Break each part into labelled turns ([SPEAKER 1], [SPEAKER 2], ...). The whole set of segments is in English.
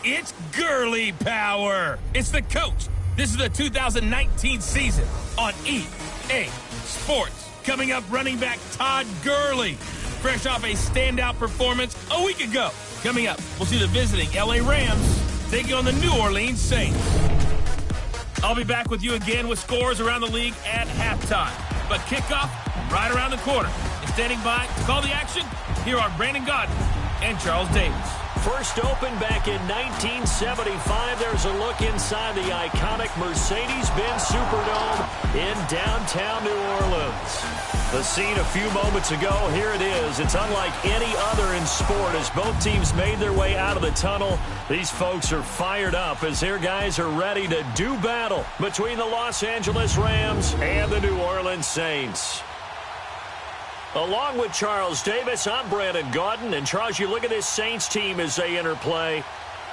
[SPEAKER 1] It's Gurley power. It's the coach. This is the 2019 season on EA Sports. Coming up, running back Todd Gurley, fresh off a standout performance a week ago. Coming up, we'll see the visiting LA Rams taking on the New Orleans Saints. I'll be back with you again with scores around the league at halftime. But kickoff right around the corner. And standing by to call the action, here are Brandon Gaudin and Charles Davis.
[SPEAKER 2] First opened back in 1975. There's a look inside the iconic Mercedes-Benz Superdome in downtown New Orleans. The scene a few moments ago, here it is. It's unlike any other in sport as both teams made their way out of the tunnel. These folks are fired up as their guys are ready to do battle between the Los Angeles Rams and the New Orleans Saints. Along with Charles Davis, I'm Brandon Gaudin. And Charles, you look at this Saints team as they interplay.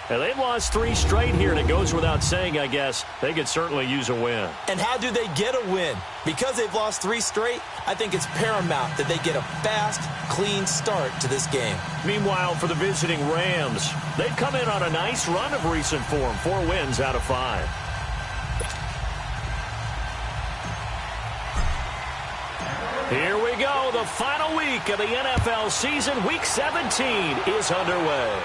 [SPEAKER 2] And they've lost 3 straight here, and it goes without saying, I guess, they could certainly use a win.
[SPEAKER 3] And how do they get a win? Because they've lost 3 straight, I think it's paramount that they get a fast, clean start to this game.
[SPEAKER 2] Meanwhile, for the visiting Rams, they've come in on a nice run of recent form, 4 wins out of 5. Here we go. The final week of the NFL season. Week 17 is underway.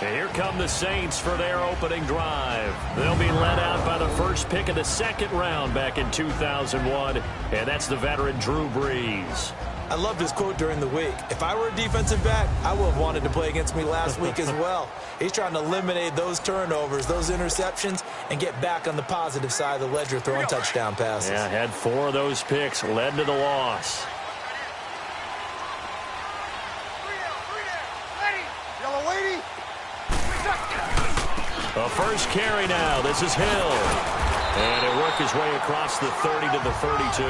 [SPEAKER 2] And here come the Saints for their opening drive. They'll be led out by the first pick of the second round back in 2001. And that's the veteran Drew Brees.
[SPEAKER 3] I loved his quote during the week. If I were a defensive back, I would have wanted to play against me last week as well. He's trying to eliminate those turnovers, those interceptions, and get back on the positive side of the ledger throwing touchdown passes.
[SPEAKER 2] Yeah, had 4 of those picks, led to the loss. A first carry now. This is Hill. And he'll work his way across the 30 to the 32.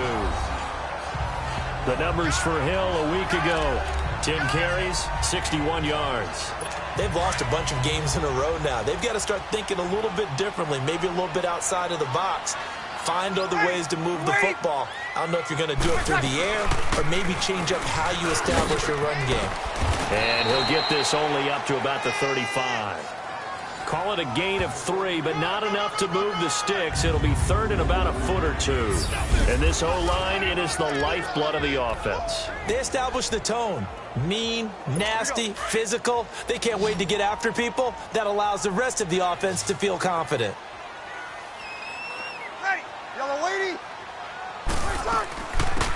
[SPEAKER 2] The numbers for Hill a week ago. 10 carries, 61 yards.
[SPEAKER 3] They've lost a bunch of games in a row now. They've got to start thinking a little bit differently, maybe a little bit outside of the box. Find other ways to move the football. I don't know if you're going to do it through the air or maybe change up how you establish your run game. And
[SPEAKER 2] he'll get this only up to about the 35. Call it a gain of 3, but not enough to move the sticks. It'll be third and about a foot or 2. And this O-line, it is the lifeblood of the offense.
[SPEAKER 3] They establish the tone. Mean, nasty, physical. They can't wait to get after people. That allows the rest of the offense to feel confident.
[SPEAKER 4] Ready, yellow lady.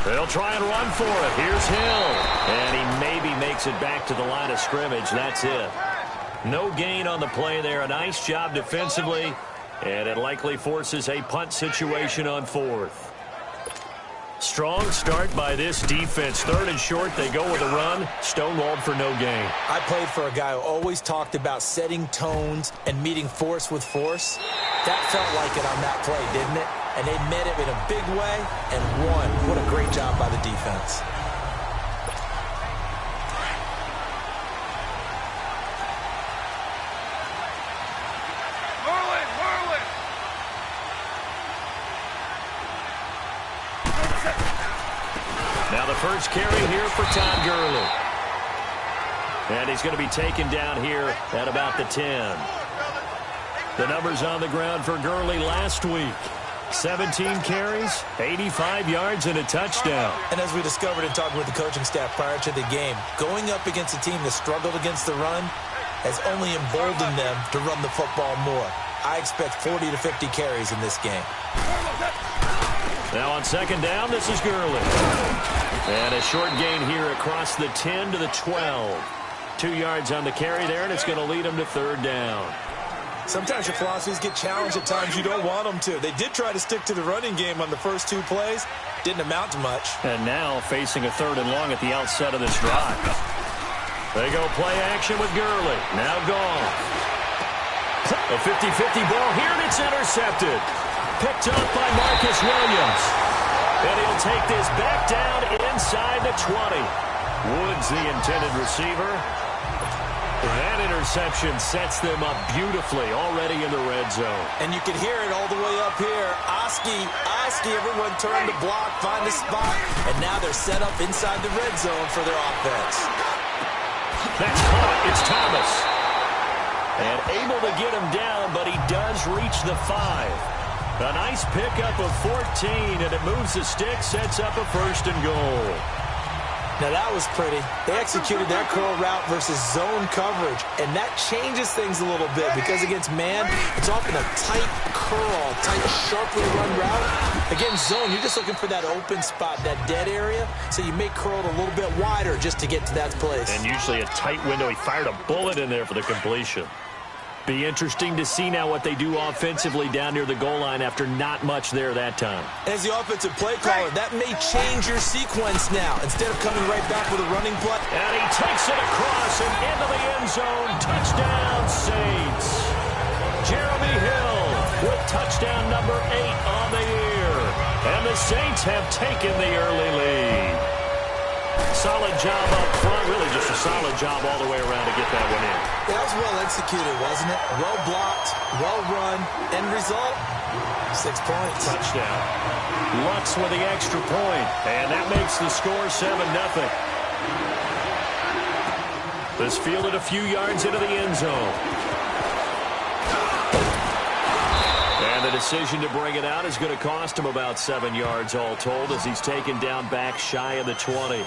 [SPEAKER 2] They'll try and run for it. Here's Hill. And he maybe makes it back to the line of scrimmage. That's it. No gain on the play there. A nice job defensively. And it likely forces a punt situation on 4th. Strong start by this defense. 3rd and short. They go with a run. Stonewalled for no gain.
[SPEAKER 3] I played for a guy who always talked about setting tones and meeting force with force. That felt like it on that play, didn't it? And they met it in a big way and won. What a great job by the defense.
[SPEAKER 2] Now the first carry here for Todd Gurley. And he's going to be taken down here at about the 10. The numbers on the ground for Gurley last week. 17 carries, 85 yards, and a touchdown.
[SPEAKER 3] And as we discovered in talking with the coaching staff prior to the game, going up against a team that struggled against the run has only emboldened them to run the football more. I expect 40 to 50 carries in this game.
[SPEAKER 2] Now on second down, this is Gurley. And a short gain here across the 10 to the 12. 2 yards on the carry there, and it's going to lead him to third down.
[SPEAKER 3] Sometimes your philosophies get challenged at times you don't want them to. They did try to stick to the running game on the first 2 plays. Didn't amount to much.
[SPEAKER 2] And now facing a 3rd and long at the outset of this drive. They go play action with Gurley. Now gone. A 50-50 ball here, and it's intercepted. Picked up by Marcus Williams. And he'll take this back down inside the 20. Woods, the intended receiver. That interception sets them up beautifully already in the red zone.
[SPEAKER 3] And you can hear it all the way up here. Oski, everyone turned to block, find a spot, and now they're set up inside the red zone for their offense.
[SPEAKER 2] That's caught. It's Thomas. And able to get him down, but he does reach the 5. A nice pickup of 14, and it moves the stick, sets up a 1st and goal.
[SPEAKER 3] Now that was pretty. They executed their curl route versus zone coverage, and that changes things a little bit because against man, it's often a tight curl, tight, sharply run route. Against zone, you're just looking for that open spot, that dead area, so you may curl it a little bit wider just to get to that place.
[SPEAKER 2] And usually a tight window. He fired a bullet in there for the completion. Be interesting to see now what they do offensively down near the goal line after not much there that time.
[SPEAKER 3] As the offensive play caller, that may change your sequence now. Instead of coming right back with a running play.
[SPEAKER 2] And he takes it across and into the end zone. Touchdown, Saints. Jeremy Hill with touchdown number 8 on the year. And the Saints have taken the early lead. Solid job up front, really just a solid job all the way around to get that one in.
[SPEAKER 3] That was well executed, wasn't it? Well blocked, well run. End result, 6 points.
[SPEAKER 2] Touchdown. Lutz with the extra point, and that makes the score 7-0. This fielded a few yards into the end zone. And the decision to bring it out is going to cost him about 7 yards all told as he's taken down back shy of the 20.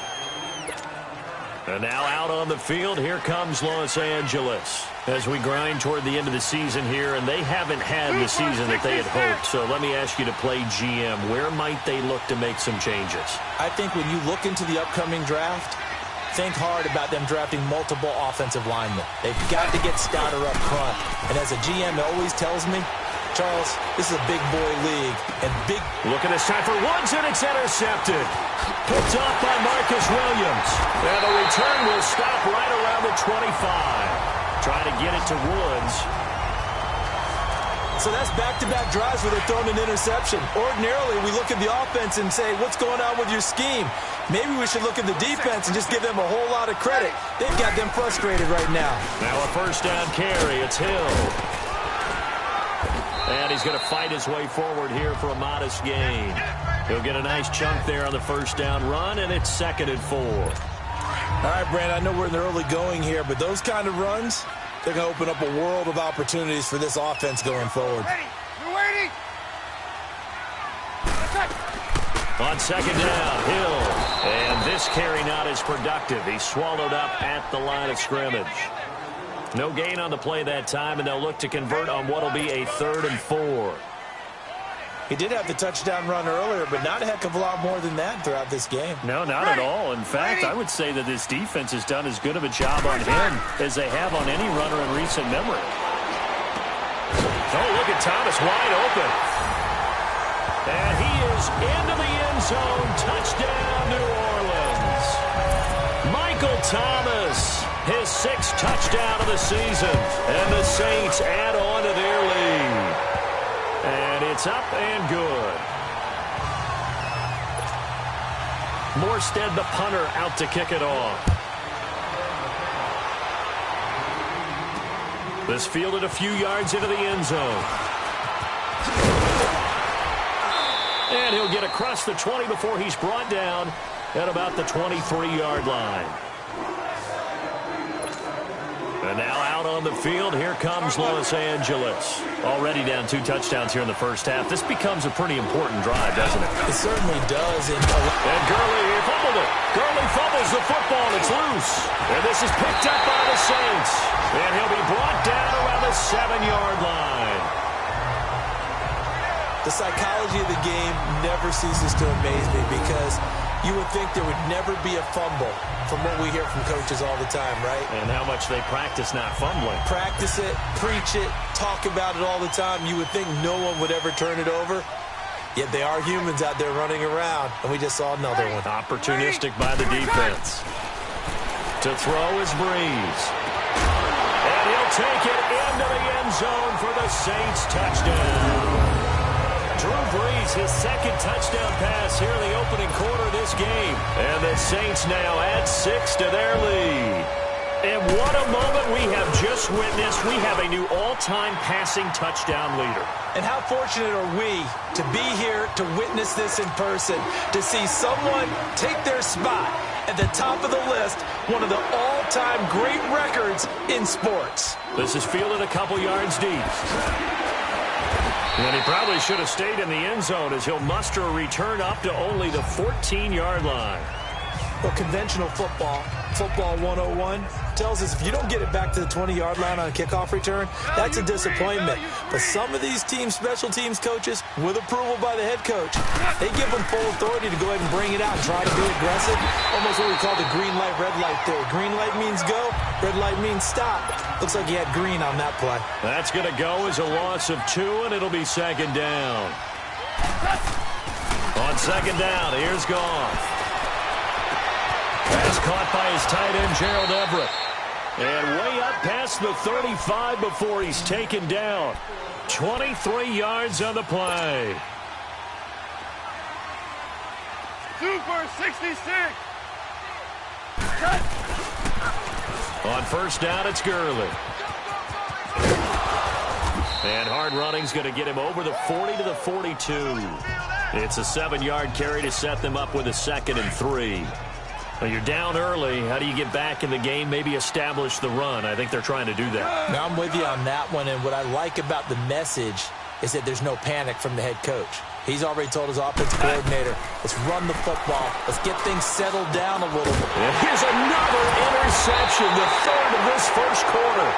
[SPEAKER 2] And now out on the field, here comes Los Angeles as we grind toward the end of the season here, and they haven't had the season that they had hoped. So let me ask you to play GM. Where might they look to make some changes?
[SPEAKER 3] I think when you look into the upcoming draft, think hard about them drafting multiple offensive linemen. They've got to get Stouter up front. And as a GM always tells me, Charles, this is a big boy league. And big.
[SPEAKER 2] Looking this time for Woods, and it's intercepted. Picked off by Marcus Williams. And the return will stop right around the 25. Try to get it to Woods.
[SPEAKER 3] So that's back-to-back drives where they're throwing an interception. Ordinarily, we look at the offense and say, what's going on with your scheme? Maybe we should look at the defense and just give them a whole lot of credit. They've got them frustrated right now.
[SPEAKER 2] Now a first down carry. It's Hill. And he's going to fight his way forward here for a modest gain. He'll get a nice chunk there on the first down run, and it's 2nd and 4.
[SPEAKER 3] All right, Brand, I know we're in the early going here, but those kind of runs, they're going to open up a world of opportunities for this offense going forward.
[SPEAKER 4] We're waiting.
[SPEAKER 2] On 2nd down, Hill. And this carry not as productive. He's swallowed up at the line of scrimmage. No gain on the play that time, and they'll look to convert on what will be a 3rd and 4.
[SPEAKER 3] He did have the touchdown run earlier, but not a heck of a lot more than that throughout this game.
[SPEAKER 2] No, not at all. In fact, I would say that this defense has done as good of a job on him as they have on any runner in recent memory. Oh, look at Thomas wide open. And he is into the end zone. Touchdown, New Orleans. Michael Thomas, his 6th touchdown of the season. And the Saints add on to their lead. And it's up and good. Morstead, the punter, out to kick it off. This fielded a few yards into the end zone. And he'll get across the 20 before he's brought down at about the 23-yard line. And now out on the field, here comes Los Angeles. Already down 2 touchdowns here in the first half. This becomes a pretty important drive, doesn't it?
[SPEAKER 3] It certainly does.
[SPEAKER 2] And Gurley fumbled it. Gurley fumbles the football. It's loose. And this is picked up by the Saints. And he'll be brought down around the 7-yard line.
[SPEAKER 3] The psychology of the game never ceases to amaze me because you would think there would never be a fumble from what we hear from coaches all the time, right?
[SPEAKER 2] And how much they practice not fumbling.
[SPEAKER 3] Practice it, preach it, talk about it all the time. You would think no one would ever turn it over. Yet they are humans out there running around, and we just saw another one.
[SPEAKER 2] Opportunistic by the defense. To throw is Breeze. And he'll take it into the end zone for the Saints touchdown. Drew Brees, his 2nd touchdown pass here in the opening quarter of this game. And the Saints now add 6 to their lead. And what a moment we have just witnessed. We have a new all-time passing touchdown leader.
[SPEAKER 3] And how fortunate are we to be here to witness this in person, to see someone take their spot at the top of the list, one of the all-time great records in sports.
[SPEAKER 2] This is fielded a couple yards deep. And he probably should have stayed in the end zone as he'll muster a return up to only the 14-yard line.
[SPEAKER 3] Well, conventional football 101, tells us if you don't get it back to the 20-yard line on a kickoff return, that's a disappointment. But some of these teams, special teams coaches, with approval by the head coach, they give them full authority to go ahead and bring it out and try to be aggressive. Almost what we call the green light, red light theory. Green light means go, red light means stop. Looks like he had green on that play.
[SPEAKER 2] That's going to go as a loss of 2, and it'll be second down. On second down, here's Goff. Pass caught by his tight end, Gerald Everett. And way up past the 35 before he's taken down. 23 yards on the play.
[SPEAKER 4] Super 66.
[SPEAKER 2] On first down, it's Gurley. And hard running's going to get him over the 40 to the 42. It's a 7-yard carry to set them up with a 2nd and 3. Well, you're down early. How do you get back in the game, maybe establish the run? I think they're trying to do that.
[SPEAKER 3] Now, I'm with you on that one, and what I like about the message is that there's no panic from the head coach. He's already told his offensive coordinator, let's run the football. Let's get things settled down a little bit.
[SPEAKER 2] And here's another interception, the 3rd of this first quarter.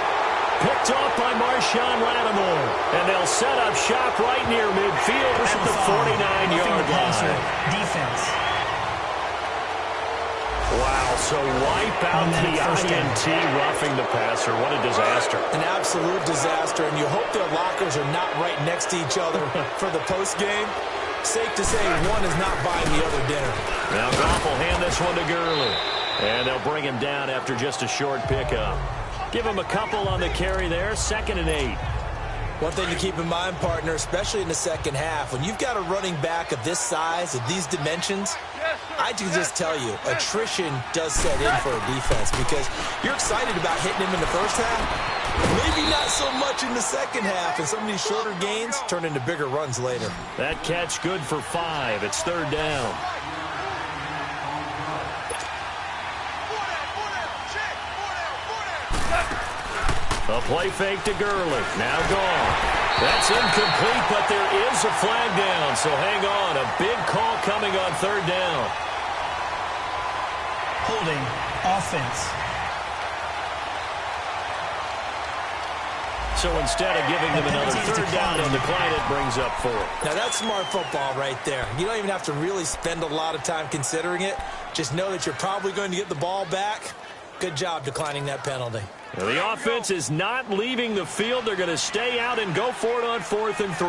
[SPEAKER 2] Picked off by Marshawn Lattimore. And they'll set up shop right near midfield at the 49-yard line.
[SPEAKER 5] Defense.
[SPEAKER 2] Wow, so wipe out the INT roughing the passer. What a disaster.
[SPEAKER 3] An absolute disaster, and you hope their lockers are not right next to each other for the postgame. Safe to say one is not buying the other dinner.
[SPEAKER 2] Now Goff will hand this one to Gurley. And they'll bring him down after just a short pickup. Give him a couple on the carry there, 2nd and 8.
[SPEAKER 3] One thing to keep in mind, partner, especially in the second half, when you've got a running back of this size, of these dimensions, I can just tell you, attrition does set in for a defense because you're excited about hitting him in the first half, maybe not so much in the second half, and some of these shorter gains turn into bigger runs later.
[SPEAKER 2] That catch good for 5. It's 3rd down. A play fake to Gurley. Now gone. That's incomplete, but there is a flag down. So hang on. A big call coming on 3rd down.
[SPEAKER 5] Holding offense.
[SPEAKER 2] So instead of giving them another 3rd down on the clock, it brings up 4.
[SPEAKER 3] Now that's smart football right there. You don't even have to really spend a lot of time considering it. Just know that you're probably going to get the ball back. Good job declining that penalty.
[SPEAKER 2] Now the offense is not leaving the field. They're going to stay out and go for it on 4th and 3.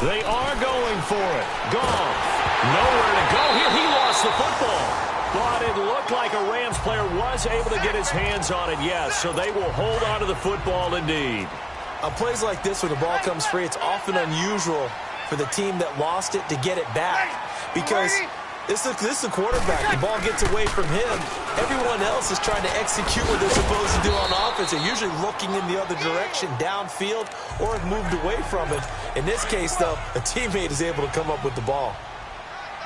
[SPEAKER 2] They are going for it. Goff. Nowhere to go here. He lost the football. But it looked like a Rams player was able to get his hands on it, yes. So they will hold on to the football indeed.
[SPEAKER 3] On plays like this where the ball comes free, it's often unusual for the team that lost it to get it back because this is the quarterback. The ball gets away from him. Everyone else is trying to execute what they're supposed to do on offense. They're usually looking in the other direction, downfield, or have moved away from it. In this case, though, a teammate is able to come up with the ball.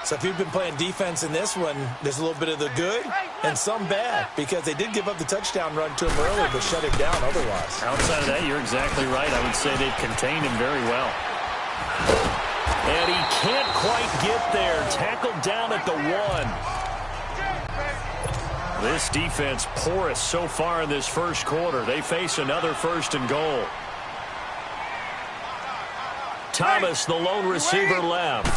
[SPEAKER 3] So if you've been playing defense in this one, there's a little bit of the good and some bad because they did give up the touchdown run to him early but shut him down otherwise.
[SPEAKER 6] Outside of that, you're exactly right. I would say they've contained him very well.
[SPEAKER 2] And he can't quite get there. Tackled down at the 1. This defense porous so far in this first quarter. They face another 1st and goal. Thomas, the lone receiver, left.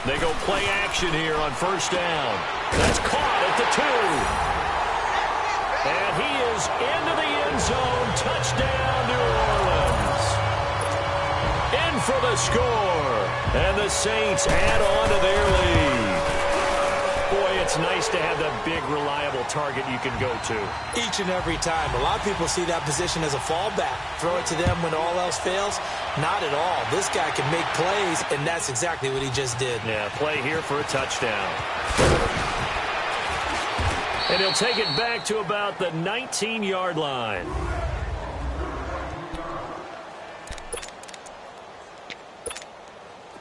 [SPEAKER 2] They go play action here on 1st down. That's caught at the 2. And he is into the end zone. Touchdown, New Orleans. In for the score. And the Saints add on to their lead. Boy, it's nice to have that big, reliable target you can go to.
[SPEAKER 3] Each and every time. A lot of people see that position as a fallback. Throw it to them when all else fails. Not at all. This guy can make plays, and that's exactly what he just did.
[SPEAKER 2] Yeah, play here for a touchdown. And he'll take it back to about the 19-yard line.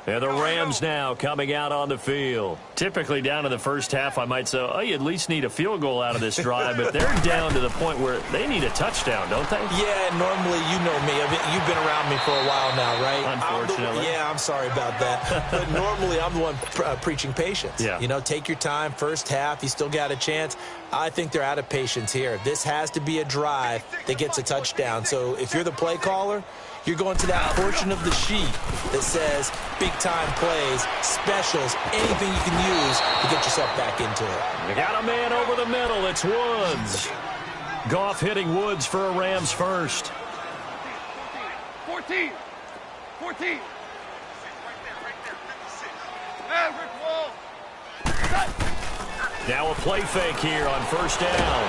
[SPEAKER 2] And the Rams now coming out on the field. Typically down in the first half, I might say, oh, you at least need a field goal out of this drive. But they're down to the point where they need a touchdown, don't they?
[SPEAKER 3] Yeah, normally, you know me. You've been around me for a while now, right?
[SPEAKER 2] Unfortunately.
[SPEAKER 3] I'm sorry about that. But normally, I'm the one preaching patience.
[SPEAKER 2] Yeah.
[SPEAKER 3] You know, take your time. First half, you still got a chance. I think they're out of patience here. This has to be a drive that gets a touchdown. So if you're the play caller, you're going to that portion of the sheet that says big-time plays, specials, anything you can use to get yourself back into it.
[SPEAKER 2] You got a man over the middle. It's Woods. Goff hitting Woods for a Rams first.
[SPEAKER 4] 14. 14. Maverick wall.
[SPEAKER 2] Now a play fake here on first down.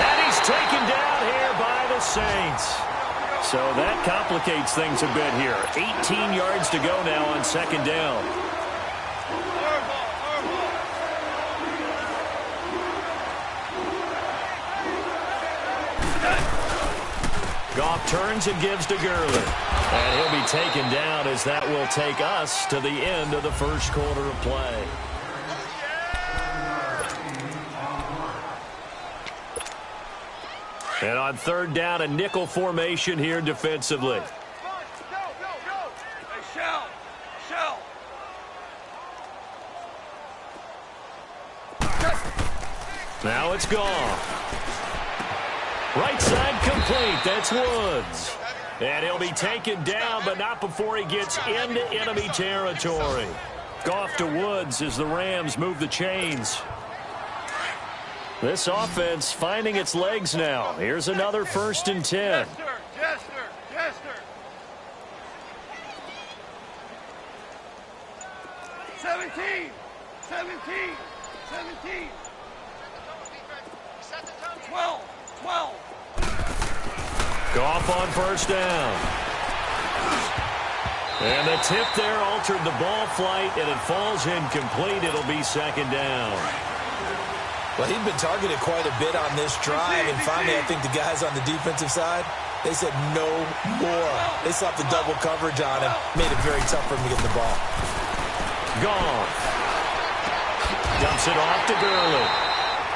[SPEAKER 2] And he's taken down here by the Saints. So that complicates things a bit here. 18 yards to go now on second down. Goff turns and gives to Gurley. And he'll be taken down as that will take us to the end of the first quarter of play. And on third down, a nickel formation here defensively.
[SPEAKER 4] Go. Hey, Shell.
[SPEAKER 2] Now it's gone. Right side complete. That's Woods. And he'll be taken down, but not before he gets into enemy territory. Goff to Woods as the Rams move the chains. This offense finding its legs now. Here's another 1st and 10.
[SPEAKER 4] Jester. 17. 12.
[SPEAKER 2] Goff on first down. And the tip there altered the ball flight, and it falls incomplete. It'll be second down.
[SPEAKER 3] Well, he'd been targeted quite a bit on this drive, and finally I think the guys on the defensive side, they said no more. They slapped the double coverage on him, made it very tough for him to get the ball.
[SPEAKER 2] Gone. Dumps it off to Gurley.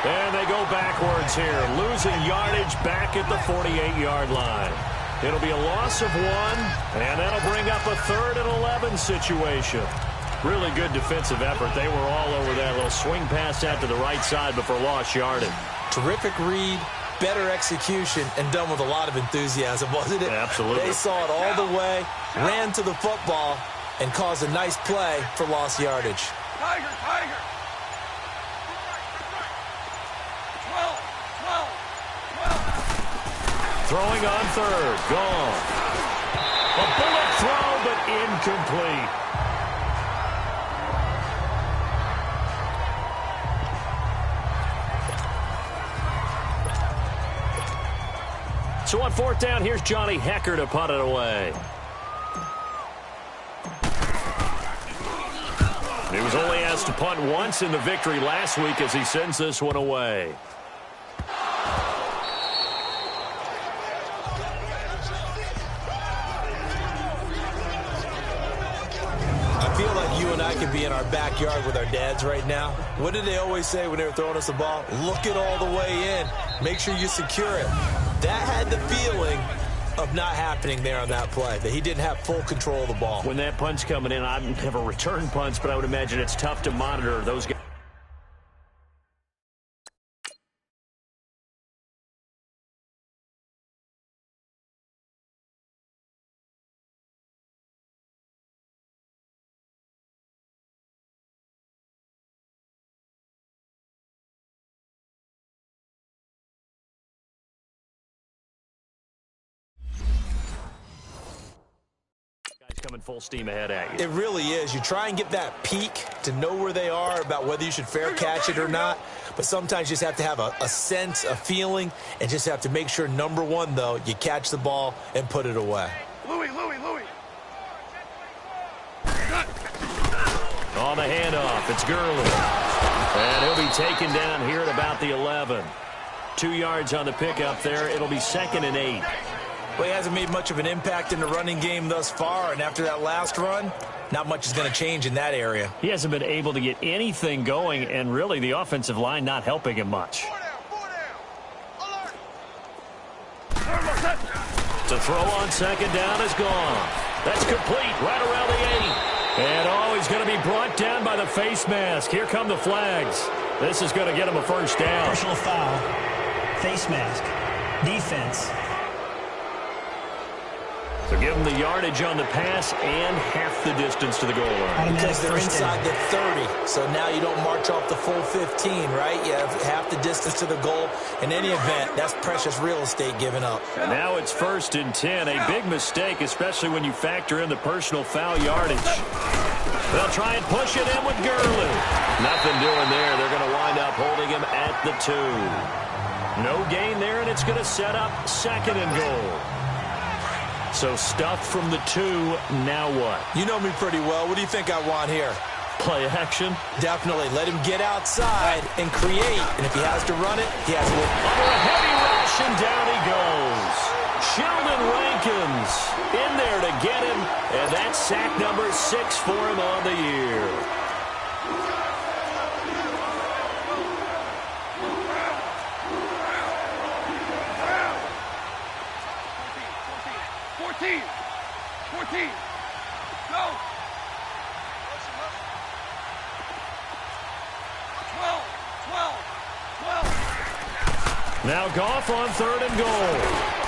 [SPEAKER 2] And they go backwards here, losing yardage back at the 48-yard line. It'll be a loss of 1, and that'll bring up a 3rd and 11 situation. Really good defensive effort. They were all over that little swing pass out to the right side before lost yardage.
[SPEAKER 3] Terrific read, better execution, and done with a lot of enthusiasm, wasn't it?
[SPEAKER 2] Absolutely.
[SPEAKER 3] They saw it all the way, ran to the football, and caused a nice play for lost yardage.
[SPEAKER 4] Tiger. 12.
[SPEAKER 2] Throwing on third. Gone. A bullet throw, but incomplete. So on 4th down, here's Johnny Hekker to punt it away. He was only asked to punt once in the victory last week as he sends this one away.
[SPEAKER 3] I feel like you and I could be in our backyard with our dads right now. What did they always say when they were throwing us the ball? Look it all the way in. Make sure you secure it. That had the feeling of not happening there on that play, that he didn't have full control of the ball.
[SPEAKER 2] When that punt's coming in, I've never returned punts, but I would imagine it's tough to monitor those guys. coming full steam ahead at you.
[SPEAKER 3] It really is. You try and get that peek to know where they are about whether you should fair catch it or not. But sometimes you just have to have a sense, a feeling, and just have to make sure, number one, though, you catch the ball and put it away.
[SPEAKER 4] Louis.
[SPEAKER 2] On the handoff, it's Gurley. And he'll be taken down here at about the 11. 2 yards on the pickup there. It'll be 2nd and 8.
[SPEAKER 3] Well, he hasn't made much of an impact in the running game thus far, and after that last run, not much is going to change in that area.
[SPEAKER 2] He hasn't been able to get anything going, and really the offensive line not helping him much. To throw on 2nd down is gone. That's complete right around the 8. And he's going to be brought down by the face mask. Here come the flags. This is going to get him a first down.
[SPEAKER 5] Personal foul. Face mask. Defense.
[SPEAKER 2] So give them the yardage on the pass and half the distance to the goal line.
[SPEAKER 3] Because they're inside the 30, so now you don't march off the full 15, right? You have half the distance to the goal. In any event, that's precious real estate given up.
[SPEAKER 2] And now it's 1st and 10. A big mistake, especially when you factor in the personal foul yardage. They'll try and push it in with Gurley. Nothing doing there. They're going to wind up holding him at the 2. No gain there, and it's going to set up 2nd and goal. So stuffed from the 2, now what?
[SPEAKER 3] You know me pretty well. What do you think I want here?
[SPEAKER 2] Play action?
[SPEAKER 3] Definitely. Let him get outside and create. And if he has to run it, he has to.
[SPEAKER 2] Under a heavy rush, and down he goes. Sheldon Rankins in there to get him. And that's sack number 6 for him on the year.
[SPEAKER 4] Go. 12.
[SPEAKER 2] Now Goff on 3rd and goal.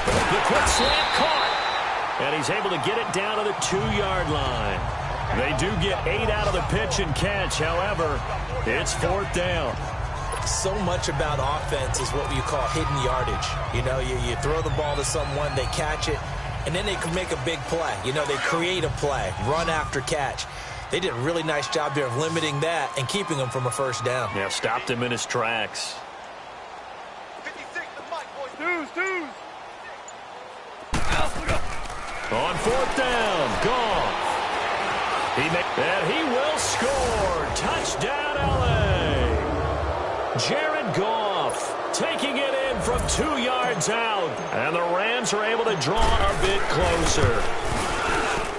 [SPEAKER 2] The quick slant caught. And he's able to get it down to the 2-yard line. They do get 8 out of the pitch and catch. However, it's 4th down.
[SPEAKER 3] So much about offense is what you call hidden yardage. You know, you throw the ball to someone, they catch it, and then they can make a big play. You know, they create a play, run after catch. They did a really nice job there of limiting that and keeping him from a first down.
[SPEAKER 2] Yeah, stopped him in his tracks.
[SPEAKER 4] 56, the mic, boys. Deuce.
[SPEAKER 2] On 4th down, Goff. And he will score. Touchdown, L.A. Jared Goff taking it in from 2 yards out. And the Rams are able to draw a bit closer.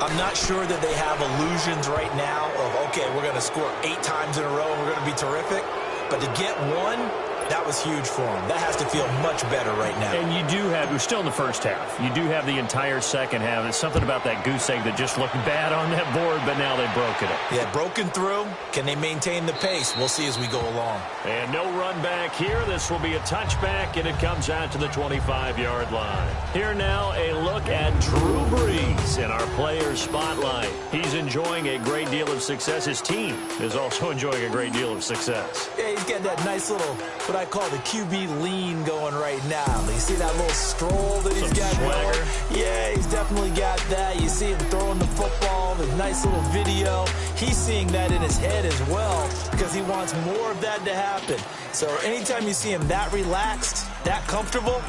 [SPEAKER 3] I'm not sure that they have illusions right now of, okay, we're going to score 8 times in a row and we're going to be terrific. But to get one, that was huge for them. That has to feel much better right now.
[SPEAKER 2] And you do have, we're still in the first half. You do have the entire second half. It's something about that goose egg that just looked bad on that board, but now they've broken it.
[SPEAKER 3] Yeah, broken through. Can they maintain the pace? We'll see as we go along.
[SPEAKER 2] And no run back here. This will be a touchback, and it comes out to the 25-yard line. Here now, a look at Drew Brees in our player spotlight. He's enjoying a great deal of success. His team is also enjoying a great deal of success.
[SPEAKER 3] Yeah, he's got that nice little, what I call the QB lean going right now. You see that little stroll that he's got going? Yeah, he's definitely got that. You see him throwing the football, the nice little video. He's seeing that in his head as well because he wants more of that to happen. So anytime you see him that relaxed, that comfortable,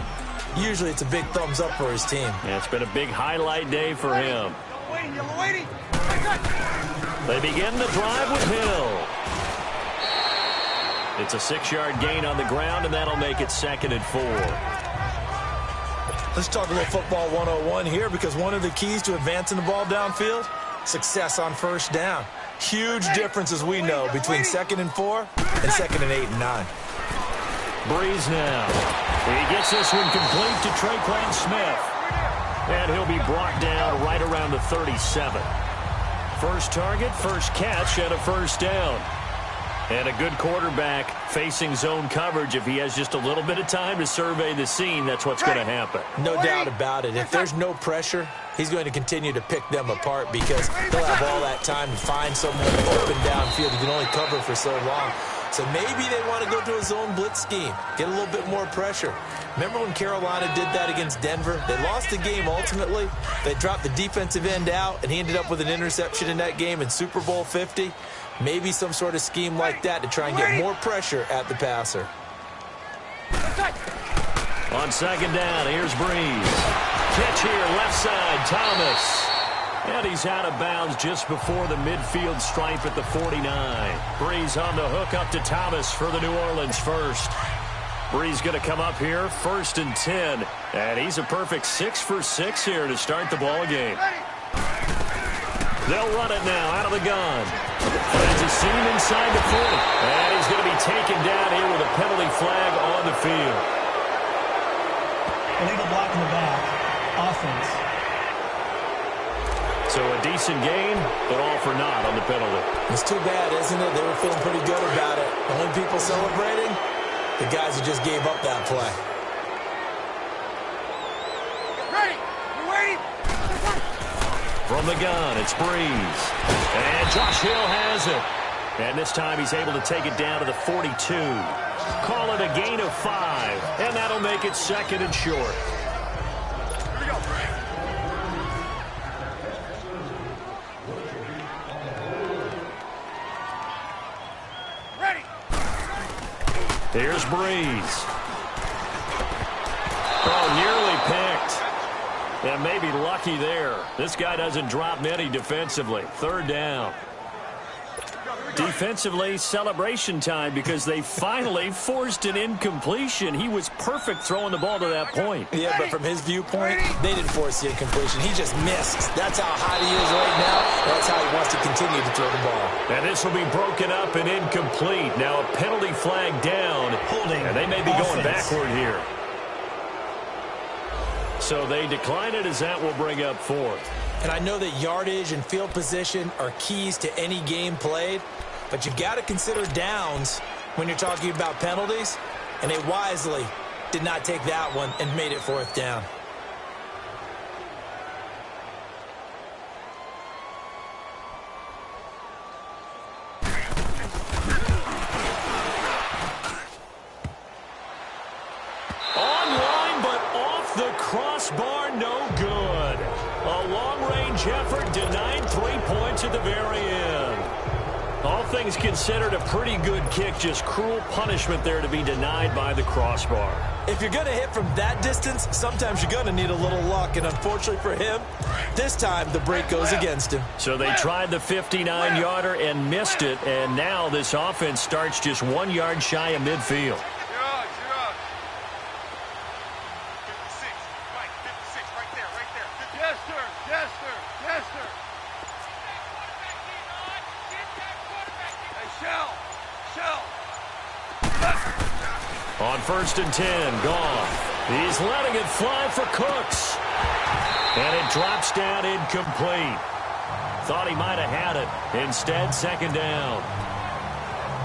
[SPEAKER 3] usually it's a big thumbs up for his team.
[SPEAKER 2] Yeah, it's been a big highlight day for him. They begin the drive with Hill. It's a 6-yard gain on the ground, and that'll make it 2nd and 4.
[SPEAKER 3] Let's talk a little football 101 here because one of the keys to advancing the ball downfield, success on first down. Huge difference, as we know, between 2nd and 4 and 2nd and 8 and 9.
[SPEAKER 2] Brees now. He gets this one complete to Tre'Quan Smith. And he'll be brought down right around the 37. First target, first catch, and a first down. And a good quarterback facing zone coverage. If he has just a little bit of time to survey the scene, that's what's going to happen.
[SPEAKER 3] No doubt about it. If there's no pressure, he's going to continue to pick them apart because he'll have all that time to find someone open downfield. He can only cover for so long. So maybe they want to go to a zone blitz scheme, get a little bit more pressure. Remember when Carolina did that against Denver? They lost the game ultimately. They dropped the defensive end out, and he ended up with an interception in that game in Super Bowl 50. Maybe some sort of scheme like that to try and get more pressure at the passer.
[SPEAKER 2] On second down, here's Breeze. Catch here, left side, Thomas. And he's out of bounds just before the midfield stripe at the 49. Breeze on the hook up to Thomas for the New Orleans first. Breeze going to come up here, 1st and 10. And he's a perfect 6 for 6 here to start the ball game. They'll run it now out of the gun. Finds a seam inside the 40. And he's going to be taken down here with a penalty flag on the field.
[SPEAKER 5] Illegal block in the back. Offense.
[SPEAKER 2] So a decent game, but all for naught on the penalty.
[SPEAKER 3] It's too bad, isn't it? They were feeling pretty good about it. The only people celebrating, the guys who just gave up that play.
[SPEAKER 4] Ready. We're waiting.
[SPEAKER 2] From the gun, it's Breeze. And Josh Hill has it. And this time he's able to take it down to the 42. Call it a gain of 5. And that'll make it 2nd and short.
[SPEAKER 4] Here we go. Ready.
[SPEAKER 2] Here's Breeze. Oh, nearly picked. And maybe lucky there. This guy doesn't drop many defensively. 3rd down. Defensively, celebration time because they finally forced an incompletion. He was perfect throwing the ball to that point.
[SPEAKER 3] Yeah, but from his viewpoint, they didn't force the incompletion. He just missed. That's how hot he is right now. That's how he wants to continue to throw the ball.
[SPEAKER 2] And this will be broken up and incomplete. Now a penalty flag down.
[SPEAKER 5] Holding.
[SPEAKER 2] And they may be going
[SPEAKER 5] Offense.
[SPEAKER 2] backward here. So they decline it as that will bring up 4th.
[SPEAKER 3] And I know that yardage and field position are keys to any game played, but you got to consider downs when you're talking about penalties, and they wisely did not take that one and made it 4th down.
[SPEAKER 2] Online, but off the crossbar, no good. A long-range effort denied 3 points at the very end. All things considered, a pretty good kick, just cruel punishment there to be denied by the crossbar.
[SPEAKER 3] If you're going to hit from that distance, sometimes you're going to need a little luck, and unfortunately for him, this time the break goes against him.
[SPEAKER 2] So they tried the 59-yarder and missed it, and now this offense starts just 1 yard shy of midfield.
[SPEAKER 4] 56. Right. 56. Right there. Right there. Yes, sir. Yes, sir. Yes, sir. Hey, Shell.
[SPEAKER 2] On 1st and 10, Goff. He's letting it fly for Cooks. And it drops down incomplete. Thought he might have had it. Instead, 2nd down.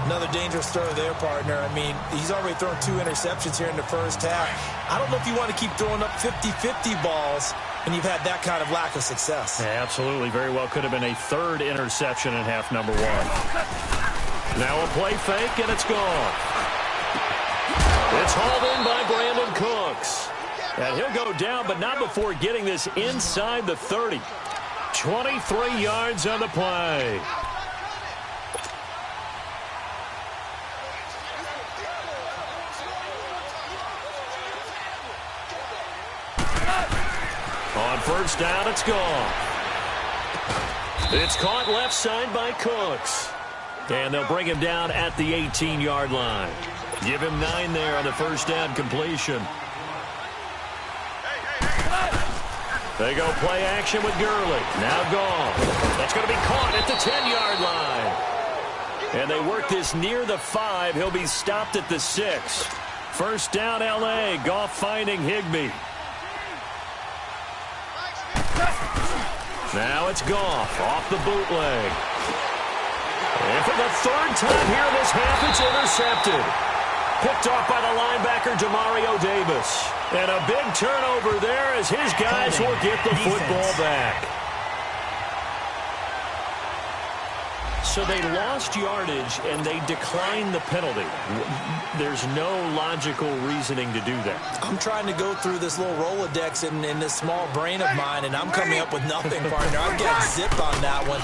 [SPEAKER 3] Another dangerous throw there, partner. I mean, he's already thrown 2 interceptions here in the first half. I don't know if you want to keep throwing up 50-50 balls when you've had that kind of lack of success.
[SPEAKER 6] Yeah, absolutely. Very well could have been a 3rd interception in half number 1.
[SPEAKER 2] Now a play fake, and it's gone. It's hauled in by Brandon Cooks. And he'll go down, but not before getting this inside the 30. 23 yards on the play. On 1st down, it's gone. It's caught left side by Cooks. And they'll bring him down at the 18-yard line. Give him 9 there on the 1st down completion. They go play action with Gurley. Now gone. That's going to be caught at the 10-yard line. And they work this near the 5. He'll be stopped at the 6. 1st down, L.A. Goff finding Higbee. Now it's Goff off the bootleg. And for the 3rd time here in this half, it's intercepted. Picked off by the linebacker, Demario Davis. And a big turnover there as his guys will get the football back. So they lost yardage, and they declined the penalty. There's no logical reasoning to do that.
[SPEAKER 3] I'm trying to go through this little Rolodex in this small brain of mine, and I'm coming up with nothing, partner. I've got zip on that one.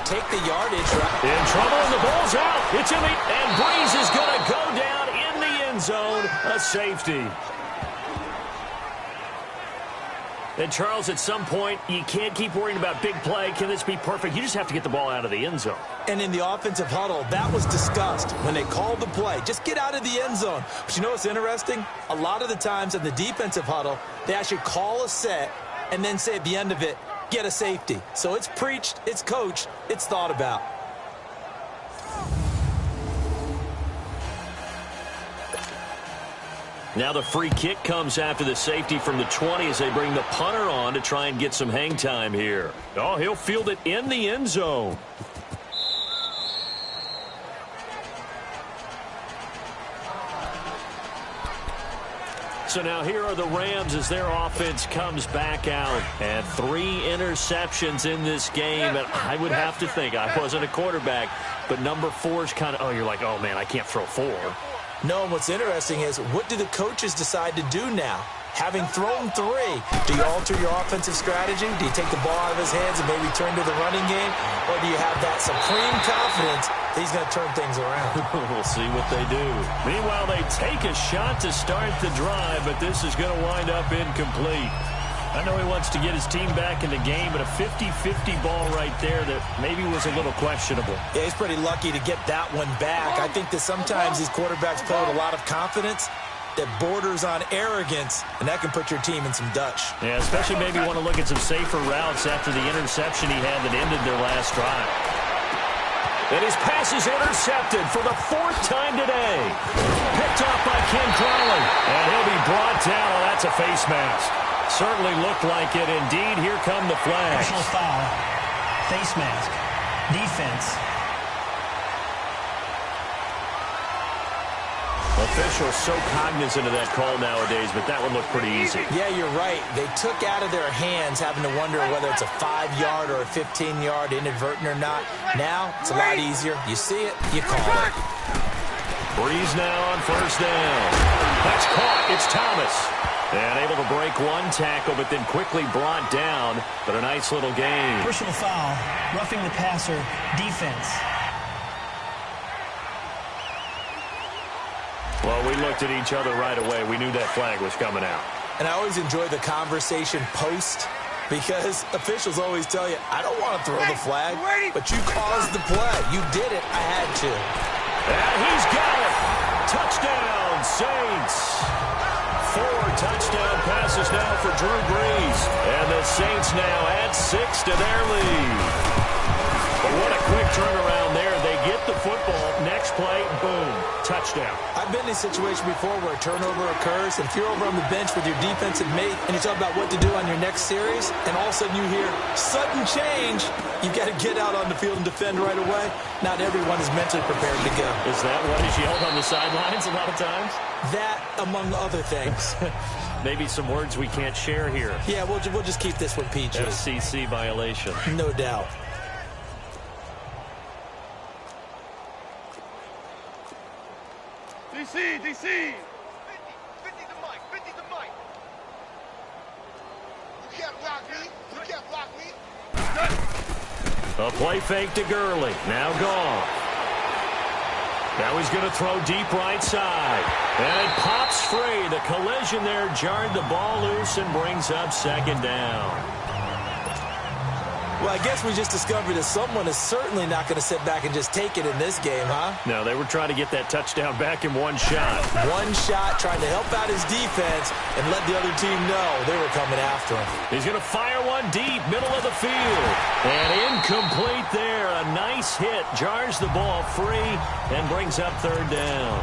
[SPEAKER 3] Take the yardage. Right?
[SPEAKER 2] In trouble, and the ball's out. It's in the... And Breeze is going to go down in the end zone. A safety. And, Charles, at some point, you can't keep worrying about big play. Can this be perfect? You just have to get the ball out of the end zone.
[SPEAKER 3] And in the offensive huddle, that was discussed when they called the play. Just get out of the end zone. But you know what's interesting? A lot of the times in the defensive huddle, they actually call a set and then say at the end of it, get a safety. So it's preached, it's coached, it's thought about.
[SPEAKER 2] Now the free kick comes after the safety from the 20 as they bring the punter on to try and get some hang time here. Oh, he'll field it in the end zone. So now here are the Rams as their offense comes back out. And 3 interceptions in this game. And I would have to think, I wasn't a quarterback, but number 4 is kind of, oh, you're like, oh, man, I can't throw 4.
[SPEAKER 3] No, and what's interesting is, what do the coaches decide to do now? Having thrown 3, do you alter your offensive strategy? Do you take the ball out of his hands and maybe turn to the running game? Or do you have that supreme confidence that he's going to turn things around?
[SPEAKER 2] We'll see what they do. Meanwhile, they take a shot to start the drive, but this is going to wind up incomplete. I know he wants to get his team back in the game, but a 50-50 ball right there that maybe was a little questionable.
[SPEAKER 3] Yeah, he's pretty lucky to get that one back. I think that sometimes these quarterbacks play with a lot of confidence that borders on arrogance, and that can put your team in some Dutch.
[SPEAKER 2] Yeah, especially maybe want to look at some safer routes after the interception he had that ended their last drive. And his pass is intercepted for the 4th time today. Picked off by Ken Crawley, and he'll be brought down. Oh, that's a face mask. Certainly looked like it. Indeed, here come the flags.
[SPEAKER 5] Personal foul. Face mask. Defense.
[SPEAKER 2] Officials so cognizant of that call nowadays, but that one looked pretty easy.
[SPEAKER 3] Yeah, you're right. They took out of their hands having to wonder whether it's a 5-yard or a 15-yard, inadvertent or not. Now, it's a lot easier. You see it, you call it.
[SPEAKER 2] Breeze now on first down. That's caught. It's Thomas. And able to break one tackle, but then quickly brought down. But a nice little game.
[SPEAKER 5] Personal foul. Roughing the passer. Defense.
[SPEAKER 2] Well, we looked at each other right away. We knew that flag was coming out.
[SPEAKER 3] And I always enjoy the conversation post, because officials always tell you, I don't want to throw the flag, but you caused the play. You did it. I had to.
[SPEAKER 2] And he's got it. Touchdown, Saints. 4 touchdown passes now for Drew Brees. And the Saints now add 6 to their lead. But what a quick turnaround there. They get the football. Next play, boom, touchdown.
[SPEAKER 3] I've been in a situation before where a turnover occurs, and if you're over on the bench with your defensive mate and you talk about what to do on your next series, and all of a sudden you hear sudden change, you've got to get out on the field and defend right away. Not everyone is mentally prepared to go.
[SPEAKER 2] Is that what is yelled on the sidelines a lot of times?
[SPEAKER 3] That, among other things.
[SPEAKER 2] Maybe some words we can't share here.
[SPEAKER 3] Yeah, we'll just keep this one PG.
[SPEAKER 2] FCC violation.
[SPEAKER 3] No doubt.
[SPEAKER 4] DC! 50 the mic, 50 the mic. You can't block me. You can't block me.
[SPEAKER 2] A play fake to Gurley. Now gone. Now he's going to throw deep right side. And it pops free. The collision there jarred the ball loose and brings up 2nd down.
[SPEAKER 3] Well, I guess we just discovered that someone is certainly not going to sit back and just take it in this game, huh?
[SPEAKER 2] No, they were trying to get that touchdown back in one shot.
[SPEAKER 3] One shot, trying to help out his defense and let the other team know they were coming after him.
[SPEAKER 2] He's going to fire one deep, middle of the field. And incomplete there. A nice hit. Jars the ball free and brings up 3rd down.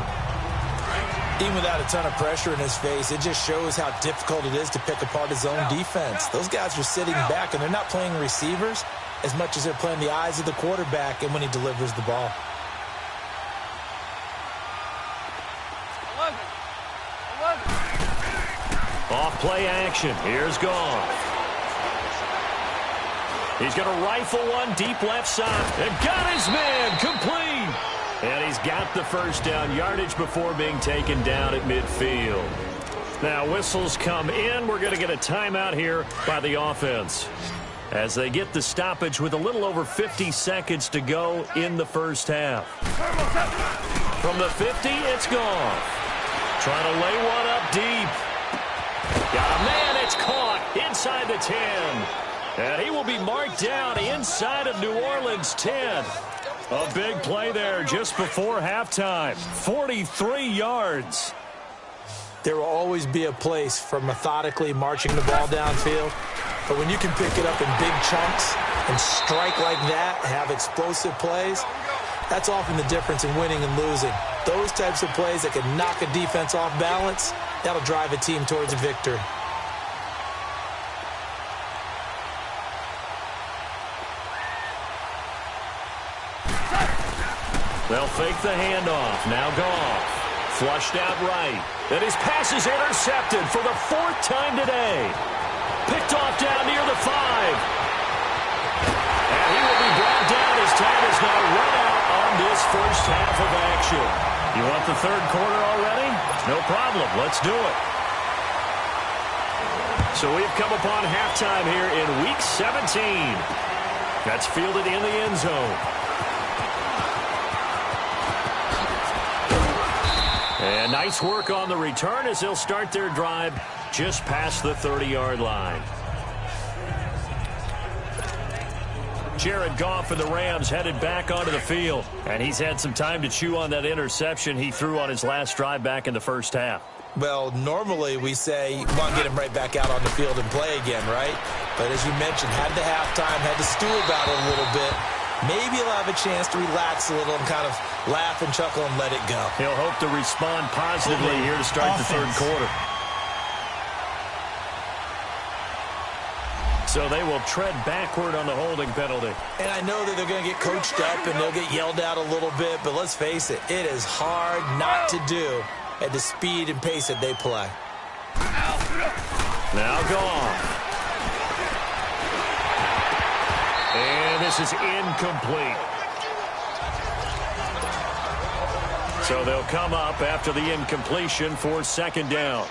[SPEAKER 3] Even without a ton of pressure in his face, it just shows how difficult it is to pick apart his own defense. Those guys are sitting back, and they're not playing receivers as much as they're playing the eyes of the quarterback and when he delivers the ball.
[SPEAKER 4] 11.
[SPEAKER 2] Off play action. Here's Goff. He's going to rifle one deep left side. And got his man complete. And he's got the first down yardage before being taken down at midfield. Now whistles come in. We're going to get a timeout here by the offense as they get the stoppage with a little over 50 seconds to go in the first half. From the 50, it's gone. Trying to lay one up deep. Got a man, it's caught inside the 10. And he will be marked down inside of New Orleans' 10. A big play there just before halftime. 43 yards.
[SPEAKER 3] There will always be a place for methodically marching the ball downfield. But when you can pick it up in big chunks and strike like that, have explosive plays, that's often the difference in winning and losing. Those types of plays that can knock a defense off balance, that'll drive a team towards a victory.
[SPEAKER 2] They'll fake the handoff. Now Goff. Flushed out right. And his pass is intercepted for the 4th time today. Picked off down near the 5. And he will be brought down as time is now run out on this first half of action. You want the third quarter already? No problem. Let's do it. So we've come upon halftime here in Week 17. That's fielded in the end zone. And nice work on the return as they'll start their drive just past the 30-yard line. Jared Goff and the Rams headed back onto the field. And he's had some time to chew on that interception he threw on his last drive back in the first half.
[SPEAKER 3] Well, normally we say, you want to get him right back out on the field and play again, right? But as you mentioned, had the halftime, had to stew about it a little bit. Maybe he'll have a chance to relax a little and kind of laugh and chuckle and let it go.
[SPEAKER 2] He'll hope to respond positively here to start the third quarter. So they will tread backward on the holding penalty.
[SPEAKER 3] And I know that they're going to get coached up and they'll get yelled at a little bit, but let's face it, it is hard not to do at the speed and pace that they play.
[SPEAKER 2] Now Goff. And this is incomplete. So they'll come up after the incompletion for second down.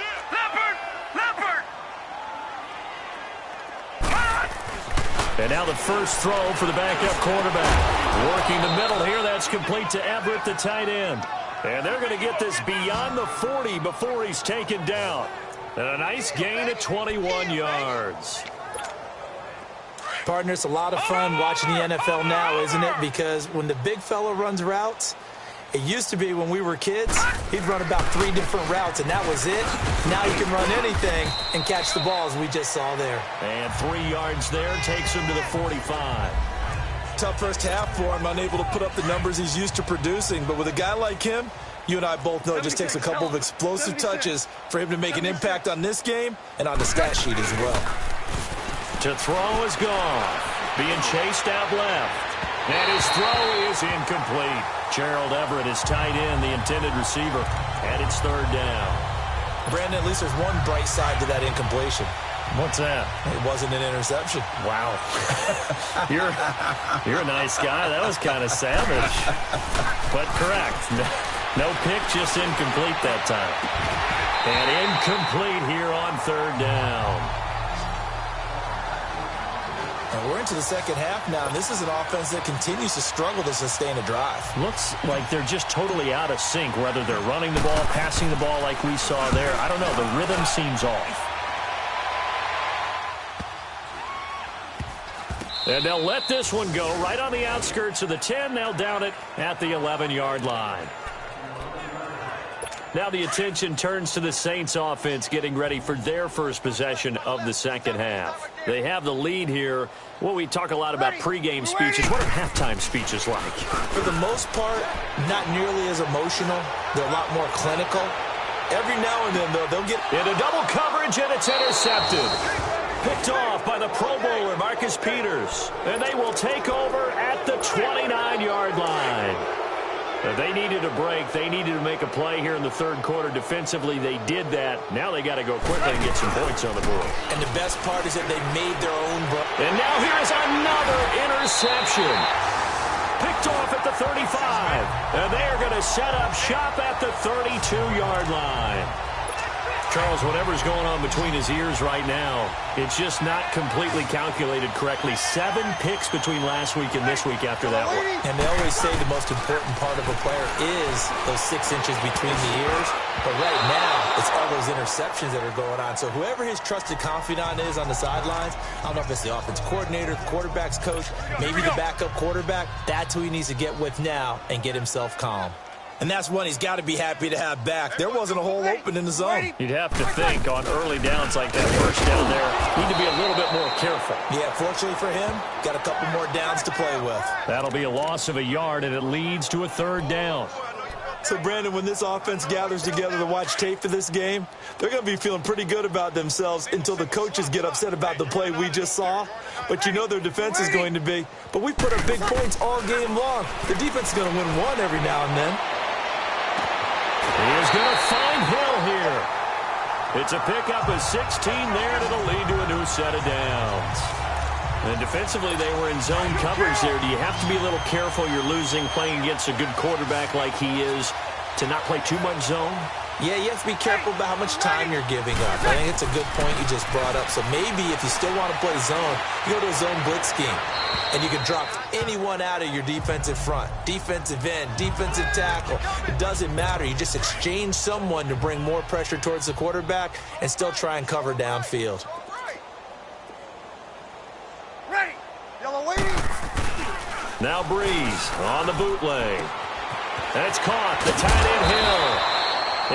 [SPEAKER 2] And now the first throw for the backup quarterback. Working the middle here, that's complete to Everett, the tight end. And they're going to get this beyond the 40 before he's taken down. And a nice gain at 21 yards.
[SPEAKER 3] Partner, it's a lot of fun watching the NFL now, isn't it? Because when the big fella runs routes, it used to be when we were kids, he'd run about 3 different routes, and that was it. Now he can run anything and catch the ball, as we just saw there.
[SPEAKER 2] And 3 yards there takes him to the 45.
[SPEAKER 3] Tough first half for him, unable to put up the numbers he's used to producing. But with a guy like him, you and I both know it just takes a couple of explosive touches for him to make an impact on this game and on the stat sheet as well.
[SPEAKER 2] To throw is Goff. Being chased out left. And his throw is incomplete. Gerald Everett is tight end, the intended receiver. And it's third down.
[SPEAKER 3] Brandon, at least there's one bright side to that incompletion.
[SPEAKER 2] What's that?
[SPEAKER 3] It wasn't an interception.
[SPEAKER 2] Wow. You're a nice guy. That was kind of savage. But correct. No pick, just incomplete that time. And incomplete here on third down.
[SPEAKER 3] And we're into the second half now, and this is an offense that continues to struggle to sustain a drive.
[SPEAKER 2] Looks like they're just totally out of sync, whether they're running the ball, passing the ball like we saw there. I don't know. The rhythm seems off. And they'll let this one go right on the outskirts of the 10. They'll down it at the 11-yard line. Now the attention turns to the Saints offense getting ready for their first possession of the second half. They have the lead here. Well, we talk a lot about pregame speeches. What are halftime speeches like?
[SPEAKER 3] For the most part, not nearly as emotional. They're a lot more clinical. Every now and then, though, they'll get
[SPEAKER 2] into double coverage, and it's intercepted. Picked off by the Pro Bowler, Marcus Peters. And they will take over at the 29-yard line. They needed a break. They needed to make a play here in the third quarter. Defensively, they did that. Now they got to go quickly and get some points on the board.
[SPEAKER 3] And the best part is that they made their own break.
[SPEAKER 2] And now here's another interception. Picked off at the 35. And they are going to set up shop at the 32-yard line. Charles, whatever's going on between his ears right now, it's just not completely calculated correctly. 7 picks between last week and this week after that one.
[SPEAKER 3] And they always say the most important part of a player is those 6 inches between the ears. But right now, it's all those interceptions that are going on. So whoever his trusted confidant is on the sidelines, I don't know if it's the offensive coordinator, the quarterback's coach, maybe the backup quarterback, that's who he needs to get with now and get himself calm. And that's one he's got to be happy to have back. There wasn't a hole open in the zone.
[SPEAKER 2] You'd have to think on early downs like that first down there, need to be a little bit more careful.
[SPEAKER 3] Yeah, fortunately for him, got a couple more downs to play with.
[SPEAKER 2] That'll be a loss of a yard, and it leads to a third down.
[SPEAKER 3] So, Brandon, when this offense gathers together to watch tape for this game, they're going to be feeling pretty good about themselves until the coaches get upset about the play we just saw. But you know their defense is going to be. But we put up big points all game long. The defense is going to win one every now and then.
[SPEAKER 2] He is going to find Hill here. It's a pickup of 16 there, and it'll lead to a new set of downs. And defensively, they were in zone coverage there. Do you have to be a little careful? You're losing playing against a good quarterback like he is to not play too much zone?
[SPEAKER 3] Yeah, you have to be careful about how much time you're giving up. I think it's a good point you just brought up. So maybe if you still want to play zone, you go to a zone blitz scheme. And you can drop anyone out of your defensive front. Defensive end, defensive tackle. It doesn't matter. You just exchange someone to bring more pressure towards the quarterback and still try and cover downfield.
[SPEAKER 4] Ready. Yellow waiting.
[SPEAKER 2] Now Breeze on the bootleg. And it's caught. The tight end Hill.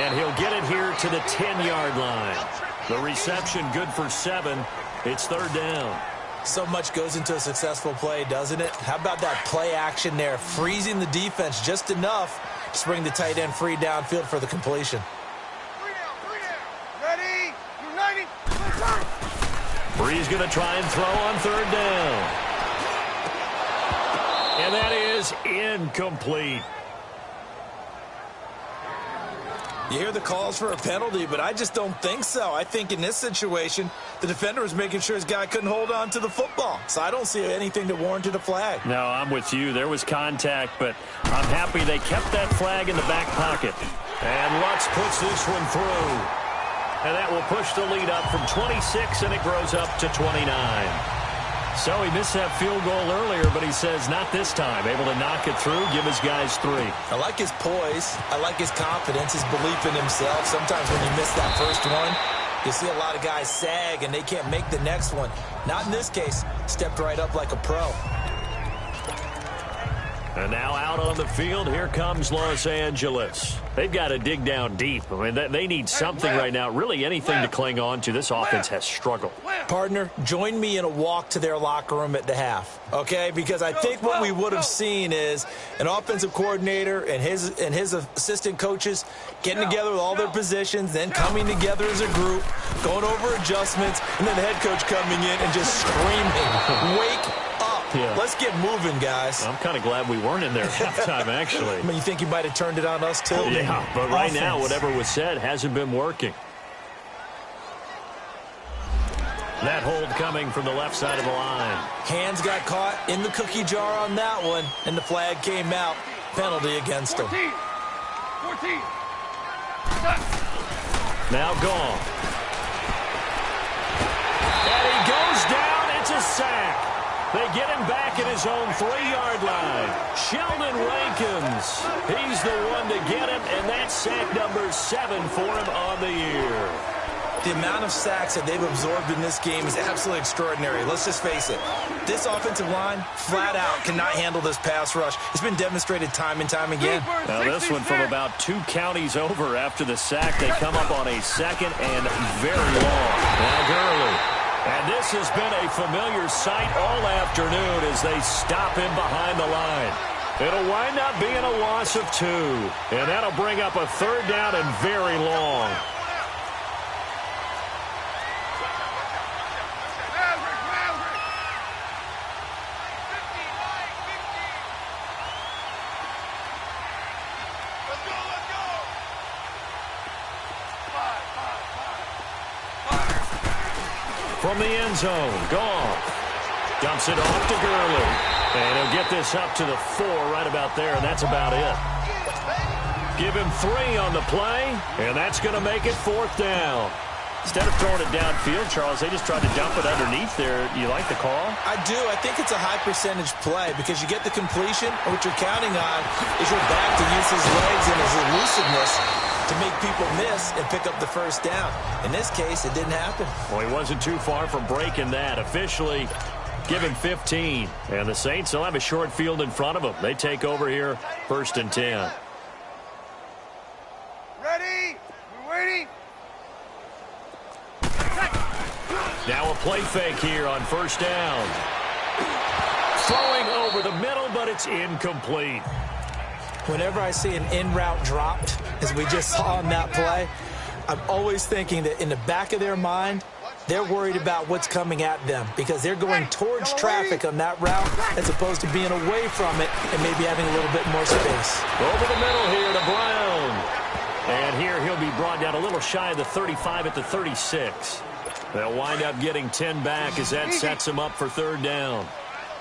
[SPEAKER 2] And he'll get it here to the 10-yard line. The reception good for 7. It's third down.
[SPEAKER 3] So much goes into a successful play, doesn't it? How about that play action there? Freezing the defense just enough to bring the tight end free downfield for the completion.
[SPEAKER 4] 3 down. Ready. United.
[SPEAKER 2] Breeze going to try and throw on third down. And that is incomplete.
[SPEAKER 3] You hear the calls for a penalty, but I just don't think so. I think in this situation, the defender was making sure his guy couldn't hold on to the football. So I don't see anything that warranted a flag.
[SPEAKER 2] No, I'm with you. There was contact, but I'm happy they kept that flag in the back pocket. And Lutz puts this one through. And that will push the lead up from 26, and it grows up to 29. So he missed that field goal earlier, but he says not this time. Able to knock it through, give his guys 3.
[SPEAKER 3] I like his poise. I like his confidence, his belief in himself. Sometimes when you miss that first one, you see a lot of guys sag and they can't make the next one. Not in this case. Stepped right up like a pro.
[SPEAKER 2] And now out on the field, here comes Los Angeles. They've got to dig down deep. I mean, they need something right now, really anything to cling on to. This offense has struggled.
[SPEAKER 3] Partner, join me in a walk to their locker room at the half, okay? Because I think what we would have seen is an offensive coordinator and his assistant coaches getting together with all their positions, then coming together as a group, going over adjustments, and then the head coach coming in and just screaming, wake up. Yeah. Let's get moving, guys.
[SPEAKER 2] I'm kind of glad we weren't in there at halftime, actually.
[SPEAKER 3] I mean, you think you might have turned it on us, too?
[SPEAKER 2] Yeah, but right now, whatever was said hasn't been working. That hold coming from the left side of the line.
[SPEAKER 3] Hands got caught in the cookie jar on that one, and the flag came out. Penalty against him.
[SPEAKER 4] 14.
[SPEAKER 2] Now gone. And he goes down. It's a sack. They get him back at his own 3-yard line. Sheldon Rankins. He's the one to get him, and that's sack number 7 for him on the year.
[SPEAKER 3] The amount of sacks that they've absorbed in this game is absolutely extraordinary. Let's just face it. This offensive line, flat out, cannot handle this pass rush. It's been demonstrated time and time again.
[SPEAKER 2] Now this one from about 2 counties over after the sack. They come up on a second and very long. Now Gurley. And this has been a familiar sight all afternoon as they stop him behind the line. It'll wind up being a loss of 2. And that'll bring up a third down and very long. from the end zone. Goff dumps it off to Gurley. And he'll get this up to the 4 right about there, and that's about it. Give him 3 on the play, and that's going to make it 4th down. Instead of throwing it downfield, Charles, they just tried to dump it underneath there. You like the call?
[SPEAKER 3] I do. I think it's a high-percentage play because you get the completion, and what you're counting on is your back to use his legs and his elusiveness to make people miss and pick up the first down. In this case, it didn't happen.
[SPEAKER 2] Well, he wasn't too far from breaking that. Officially, give him 15. And the Saints will have a short field in front of them. They take over here, 1st and 10.
[SPEAKER 4] Ready? We're waiting.
[SPEAKER 2] Now a play fake here on 1st down. Throwing over the middle, but it's incomplete.
[SPEAKER 3] Whenever I see an in-route dropped, as we just saw on that play, I'm always thinking that in the back of their mind, they're worried about what's coming at them because they're going towards traffic on that route as opposed to being away from it and maybe having a little bit more space.
[SPEAKER 2] Over the middle here to Brown. And here he'll be brought down a little shy of the 35 at the 36. They'll wind up getting 10 back as that sets him up for 3rd down.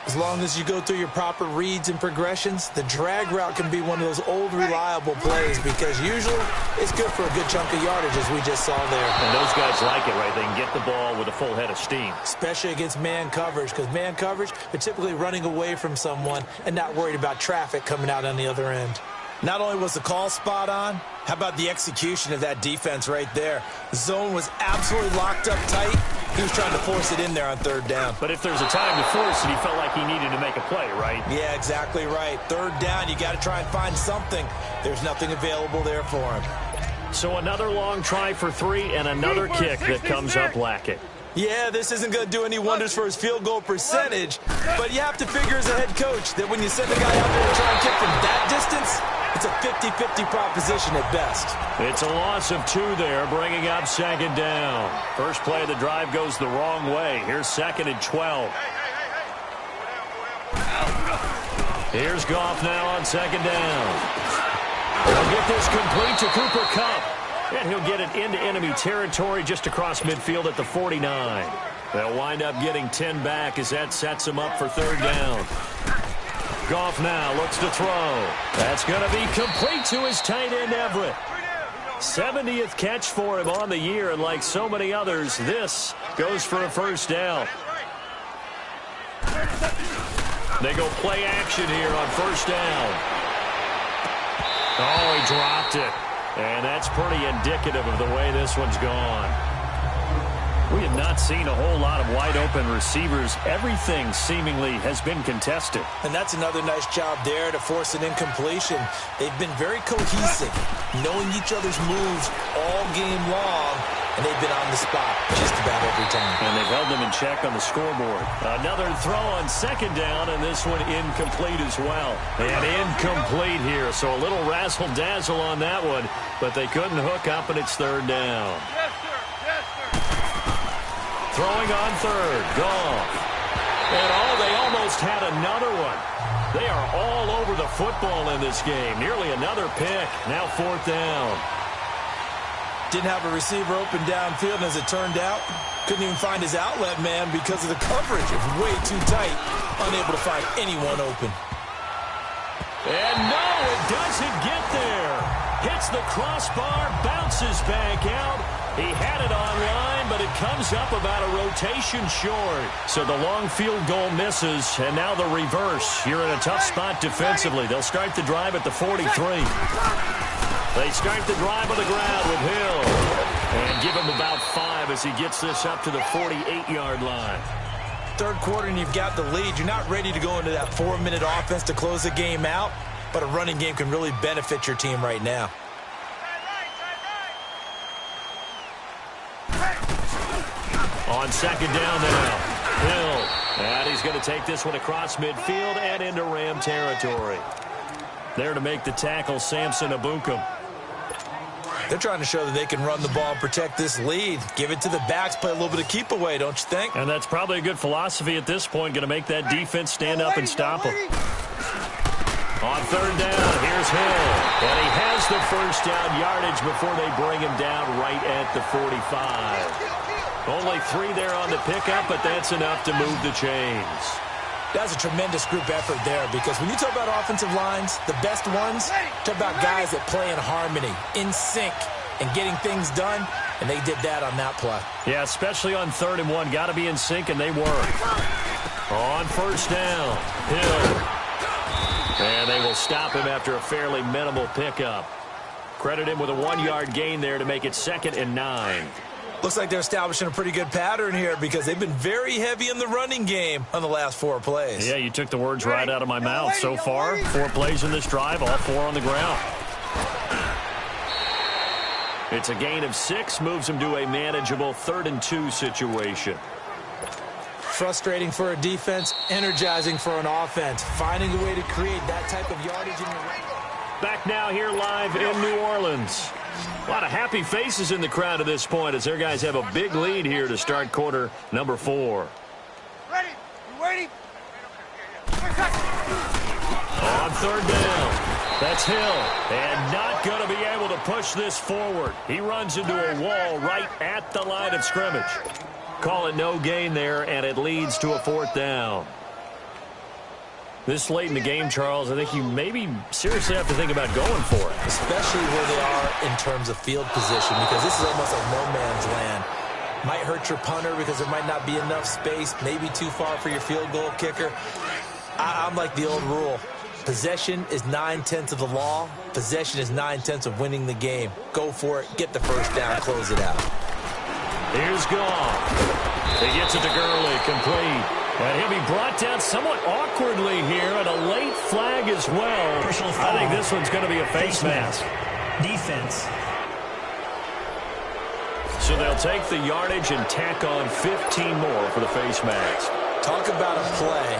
[SPEAKER 3] As long as you go through your proper reads and progressions, the drag route can be one of those old reliable plays because usually it's good for a good chunk of yardage as we just saw there.
[SPEAKER 2] And those guys like it, right? They can get the ball with a full head of steam.
[SPEAKER 3] Especially against man coverage because man coverage, they're typically running away from someone and not worried about traffic coming out on the other end.
[SPEAKER 7] Not only was the call spot on, how about the execution of that defense right there? The zone was absolutely locked up tight. He was trying to force it in there on 3rd down.
[SPEAKER 2] But if there's a time to force it, he felt like he needed to make a play, right?
[SPEAKER 7] Yeah, exactly right. 3rd down, you got to try and find something. There's nothing available there for him.
[SPEAKER 2] So another long try for 3 and another kick that comes up lacking.
[SPEAKER 3] Yeah, this isn't going to do any wonders for his field goal percentage, but you have to figure as a head coach that when you send a guy out there to try and kick from that distance, it's a 50-50 proposition at best.
[SPEAKER 2] It's a loss of 2 there, bringing up 2nd down. First play of the drive goes the wrong way. Here's 2nd and 12. Here's Goff now on 2nd down. He'll get this complete to Cooper Kupp. And he'll get it into enemy territory just across midfield at the 49. They'll wind up getting 10 back as that sets him up for 3rd down. Goff now looks to throw. That's going to be complete to his tight end, Everett. 70th catch for him on the year, and like so many others, this goes for a 1st down. They go play action here on 1st down. Oh, he dropped it. And that's pretty indicative of the way this one's gone. We have not seen a whole lot of wide-open receivers. Everything seemingly has been contested.
[SPEAKER 3] And that's another nice job there to force an incompletion. They've been very cohesive, knowing each other's moves all game long, and they've been on the spot just about every time.
[SPEAKER 2] And they've held them in check on the scoreboard. Another throw on 2nd down, and this one incomplete as well. And incomplete here, so a little razzle-dazzle on that one, but they couldn't hook up, and it's 3rd down.
[SPEAKER 4] Yes, sir. Yes, sir.
[SPEAKER 2] Throwing on 3rd, Goff. And they almost had another one. They are all over the football in this game. Nearly another pick. Now 4th down.
[SPEAKER 3] Didn't have a receiver open downfield, and as it turned out, couldn't even find his outlet man because of the coverage. It was way too tight, unable to find anyone open.
[SPEAKER 2] And no, it doesn't get there. Hits the crossbar, bounces back out. He had it online, but it comes up about a rotation short. So the long field goal misses, and now the reverse. You're in a tough spot defensively. They'll start the drive at the 43. They start the drive on the ground with Hill. And give him about 5 as he gets this up to the 48-yard line.
[SPEAKER 3] 3rd quarter, and you've got the lead. You're not ready to go into that 4-minute offense to close the game out, but a running game can really benefit your team right now.
[SPEAKER 2] On 2nd down now, Hill. And he's going to take this one across midfield and into Ram territory. There to make the tackle, Samson Ebukam.
[SPEAKER 3] They're trying to show that they can run the ball and protect this lead. Give it to the backs, play a little bit of keep away, don't you think?
[SPEAKER 2] And that's probably a good philosophy at this point, going to make that defense stand up and stop them. On 3rd down, here's Hill. And he has the 1st down yardage before they bring him down right at the 45. Only 3 there on the pickup, but that's enough to move the chains.
[SPEAKER 7] That's a tremendous group effort there, because when you talk about offensive lines, the best ones, talk about guys that play in harmony, in sync, and getting things done, and they did that on that play.
[SPEAKER 2] Yeah, especially on 3rd and 1. Got to be in sync, and they were. On 1st down, Hill. And they will stop him after a fairly minimal pickup. Credit him with a 1-yard gain there to make it 2nd and 9.
[SPEAKER 7] Looks like they're establishing a pretty good pattern here, because they've been very heavy in the running game on the last 4 plays.
[SPEAKER 2] Yeah, you took the words right out of my mouth. So far, 4 plays in this drive, all 4 on the ground. It's a gain of 6, moves them to a manageable 3rd and 2 situation.
[SPEAKER 7] Frustrating for a defense, energizing for an offense. Finding a way to create that type of yardage in the
[SPEAKER 2] Back now here live in New Orleans. A lot of happy faces in the crowd at this point as their guys have a big lead here to start quarter number 4.
[SPEAKER 4] Ready? You waiting?
[SPEAKER 2] On 3rd down, that's Hill, and not going to be able to push this forward. He runs into a wall right at the line of scrimmage. Call it no gain there, and it leads to a 4th down. This late in the game, Charles, I think you maybe seriously have to think about going for it.
[SPEAKER 7] Especially where they are in terms of field position, because this is almost like no man's land. Might hurt your punter because there might not be enough space, maybe too far for your field goal kicker. I'm like the old rule. Possession is 9/10 of the law. Possession is 9/10 of winning the game. Go for it. Get the 1st down. Close it out.
[SPEAKER 2] Here's Goff. He gets it to Gurley, complete. And he'll be brought down somewhat awkwardly here, and a late flag as well. I think this one's going to be a face mask.
[SPEAKER 5] Defense.
[SPEAKER 2] So they'll take the yardage and tack on 15 more for the face mask.
[SPEAKER 7] Talk about a play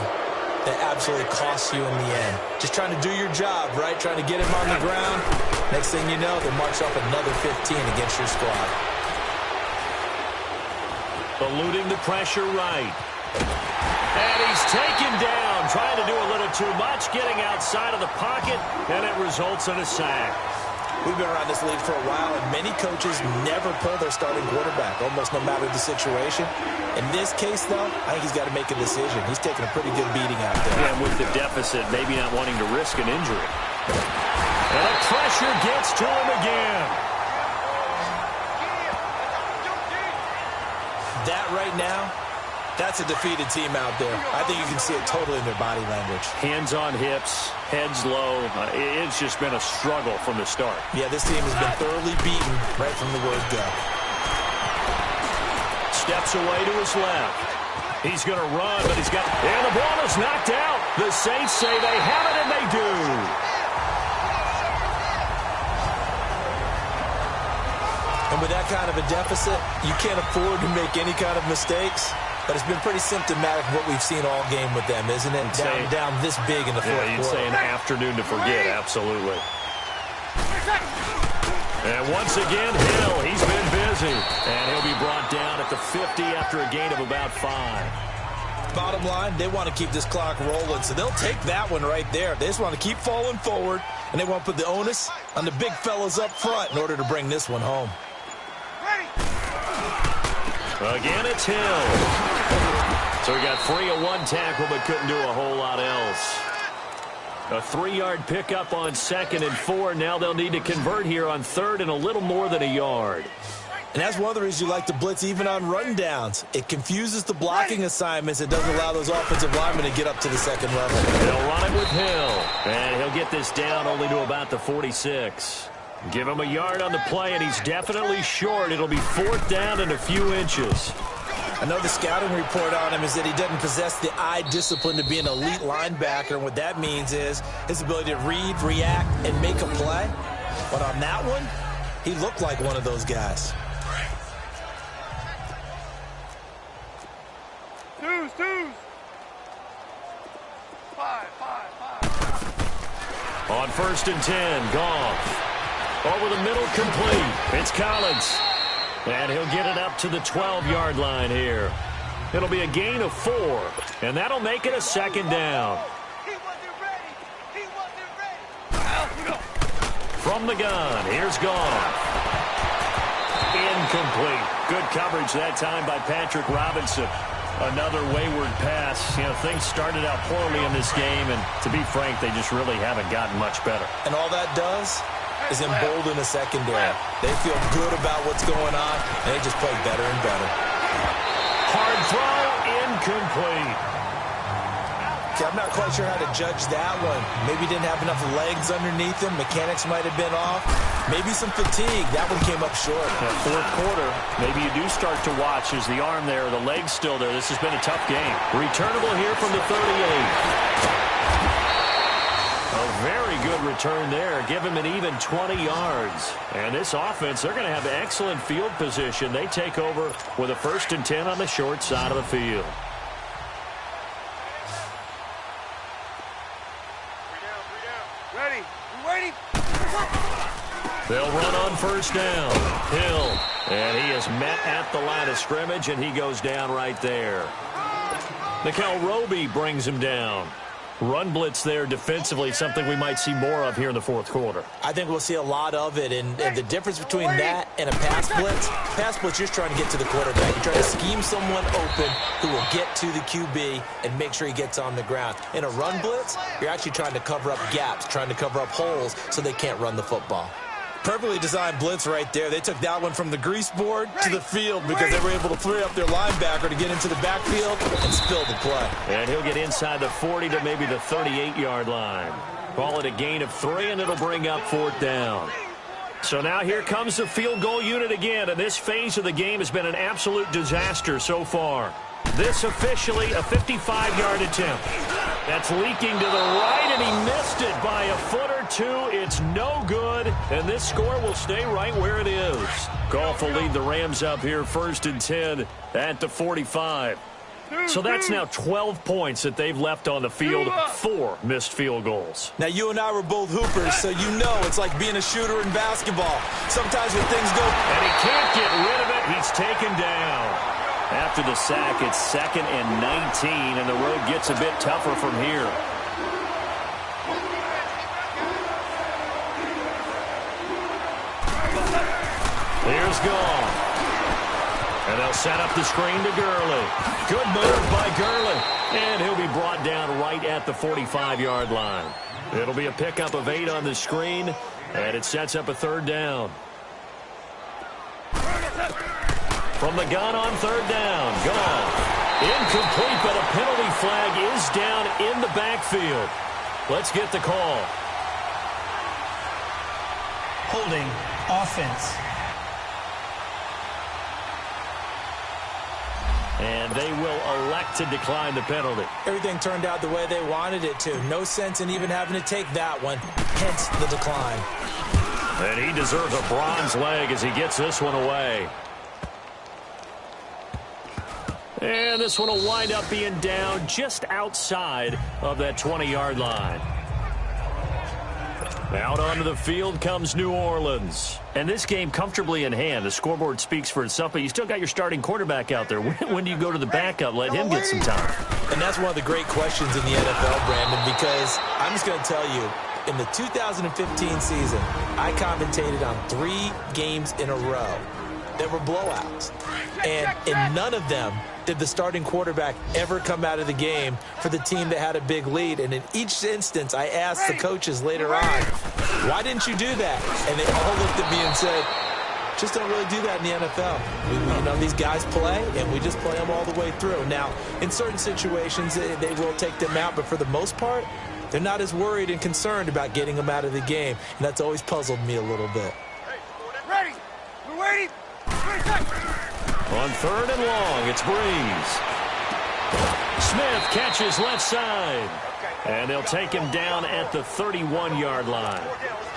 [SPEAKER 7] that absolutely costs you in the end. Just trying to do your job, right? Trying to get him on the ground. Next thing you know, they'll march off another 15 against your squad.
[SPEAKER 2] Eluding the pressure right. And he's taken down, trying to do a little too much, getting outside of the pocket, and it results in a sack.
[SPEAKER 7] We've been around this league for a while, and many coaches never pull their starting quarterback, almost no matter the situation. In this case, though, I think he's got to make a decision. He's taking a pretty good beating out there.
[SPEAKER 2] Yeah, and with the deficit, maybe not wanting to risk an injury. And the pressure gets to him again.
[SPEAKER 7] That right now, that's a defeated team out there. I think you can see it totally in their body language.
[SPEAKER 2] Hands on hips, heads low. It's just been a struggle from the start.
[SPEAKER 7] Yeah, this team has been thoroughly beaten right from the word go.
[SPEAKER 2] Steps away to his left. He's going to run, but he's got... And the ball is knocked out. The Saints say they have it, and they do.
[SPEAKER 7] And with that kind of a deficit, you can't afford to make any kind of mistakes. But it's been pretty symptomatic of what we've seen all game with them, isn't it? Down this big in the fourth quarter.
[SPEAKER 2] You'd say an afternoon to forget, absolutely. And once again, Hill, he's been busy. And he'll be brought down at the 50 after a gain of about 5.
[SPEAKER 7] Bottom line, they want to keep this clock rolling, so they'll take that one right there. They just want to keep falling forward, and they want to put the onus on the big fellas up front in order to bring this one home.
[SPEAKER 2] Again, it's Hill. So he got free of 1 tackle, but couldn't do a whole lot else. A 3-yard pickup on 2nd and 4. Now they'll need to convert here on 3rd and a little more than a yard.
[SPEAKER 7] And that's one of the reasons you like to blitz even on rundowns. It confuses the blocking assignments. It doesn't allow those offensive linemen to get up to the 2nd level.
[SPEAKER 2] They'll run it with Hill. And he'll get this down only to about the 46. Give him a yard on the play, and he's definitely short. It'll be 4th down and a few inches.
[SPEAKER 7] I know the scouting report on him is that he doesn't possess the eye discipline to be an elite linebacker. And what that means is his ability to read, react, and make a play. But on that one, he looked like one of those guys.
[SPEAKER 4] Twos. 5.
[SPEAKER 2] On 1st and 10, Goff. Over the middle, complete. It's Collins. And he'll get it up to the 12-yard line here. It'll be a gain of 4, and that'll make it a 2nd down.
[SPEAKER 4] He wasn't ready.
[SPEAKER 2] From the gun, here's Goff. Incomplete. Good coverage that time by Patrick Robinson. Another wayward pass. Things started out poorly in this game, and to be frank, they just really haven't gotten much better.
[SPEAKER 3] And all that does is embolden the secondary. They feel good about what's going on, and they just play better and better.
[SPEAKER 2] Hard throw, incomplete.
[SPEAKER 3] Okay, I'm not quite sure how to judge that one. Maybe didn't have enough legs underneath him. Mechanics might have been off. Maybe some fatigue. That one came up short.
[SPEAKER 2] Fourth quarter, maybe you do start to watch as the arm there, the leg's still there. This has been a tough game. Returnable here from the 38. A very good return there. Give him an even 20 yards. And this offense, they're going to have excellent field position. They take over with a 1st and 10 on the short side of the field. They'll run on 1st down. Hill. And he is met at the line of scrimmage, and he goes down right there. Nickel Roby brings him down. Run blitz there defensively, something we might see more of here in the fourth quarter.
[SPEAKER 3] I think we'll see a lot of it, and the difference between that and a pass blitz, you're just trying to get to the quarterback. You're trying to scheme someone open who will get to the QB and make sure he gets on the ground. In a run blitz, you're actually trying to cover up gaps, trying to cover up holes so they can't run the football. Perfectly designed blitz right there. They took that one from the grease board to the field because they were able to free up their linebacker to get into the backfield and spill the play.
[SPEAKER 2] And he'll get inside the 40 to maybe the 38-yard line. Call it a gain of 3, and it'll bring up 4th down. So now here comes the field goal unit again, and this phase of the game has been an absolute disaster so far. This officially a 55-yard attempt. That's leaking to the right, and he missed it by a foot or two. It's no good, and this score will stay right where it is. Goff will lead the Rams up here 1st and 10 at the 45. So that's now 12 points that they've left on the field, 4 missed field goals.
[SPEAKER 3] Now, you and I were both hoopers, so you know it's like being a shooter in basketball. Sometimes when things go...
[SPEAKER 2] And he can't get rid of it. He's taken down. After the sack, it's 2nd and 19, and the road gets a bit tougher from here. Here's Goff. And they'll set up the screen to Gurley. Good move by Gurley. And he'll be brought down right at the 45-yard line. It'll be a pickup of 8 on the screen, and it sets up a 3rd down. From the gun on 3rd down. Goff. Incomplete, but a penalty flag is down in the backfield. Let's get the call.
[SPEAKER 5] Holding offense.
[SPEAKER 2] And they will elect to decline the penalty.
[SPEAKER 3] Everything turned out the way they wanted it to. No sense in even having to take that one, hence the decline.
[SPEAKER 2] And he deserves a bronze leg as he gets this one away. And this one will wind up being down just outside of that 20-yard line. Out onto the field comes New Orleans. And this game comfortably in hand. The scoreboard speaks for itself, but you still got your starting quarterback out there. When do you go to the backup? Let him get some time.
[SPEAKER 3] And that's one of the great questions in the NFL, Brandon, because I'm just going to tell you, in the 2015 season, I commentated on 3 games in a row that were blowouts. And in none of them did the starting quarterback ever come out of the game for the team that had a big lead. And in each instance, I asked the coaches later on, why didn't you do that? And they all looked at me and said, just don't really do that in the NFL. These guys play, and we just play them all the way through. Now, in certain situations, they will take them out, but for the most part, they're not as worried and concerned about getting them out of the game. And that's always puzzled me a little bit.
[SPEAKER 4] Ready. We're waiting.
[SPEAKER 2] On 3rd and long, it's Breeze. Smith catches left side. And they'll take him down at the 31-yard line.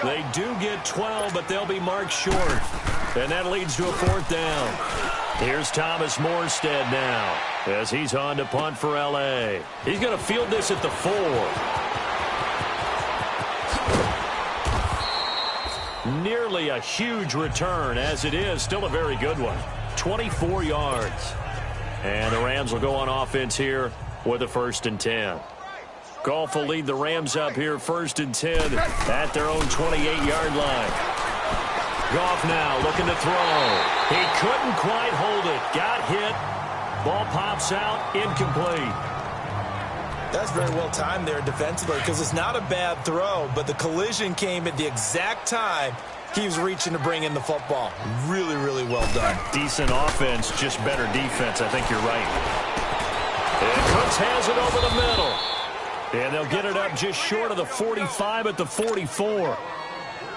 [SPEAKER 2] They do get 12, but they'll be marked short. And that leads to a 4th down. Here's Thomas Morstead now as he's on to punt for L.A. He's going to field this at the 4. Nearly a huge return, as it is. Still a very good one. 24 yards. And the Rams will go on offense here with a 1st and 10. Goff will lead the Rams up here 1st and 10 at their own 28-yard line. Goff now looking to throw. He couldn't quite hold it. Got hit. Ball pops out. Incomplete.
[SPEAKER 3] That's very well timed there defensively because it's not a bad throw, but the collision came at the exact time he was reaching to bring in the football. Really, really well done.
[SPEAKER 2] Decent offense, just better defense. I think you're right. And Cooks has it over the middle. And they'll get it up just short of the 45 at the 44.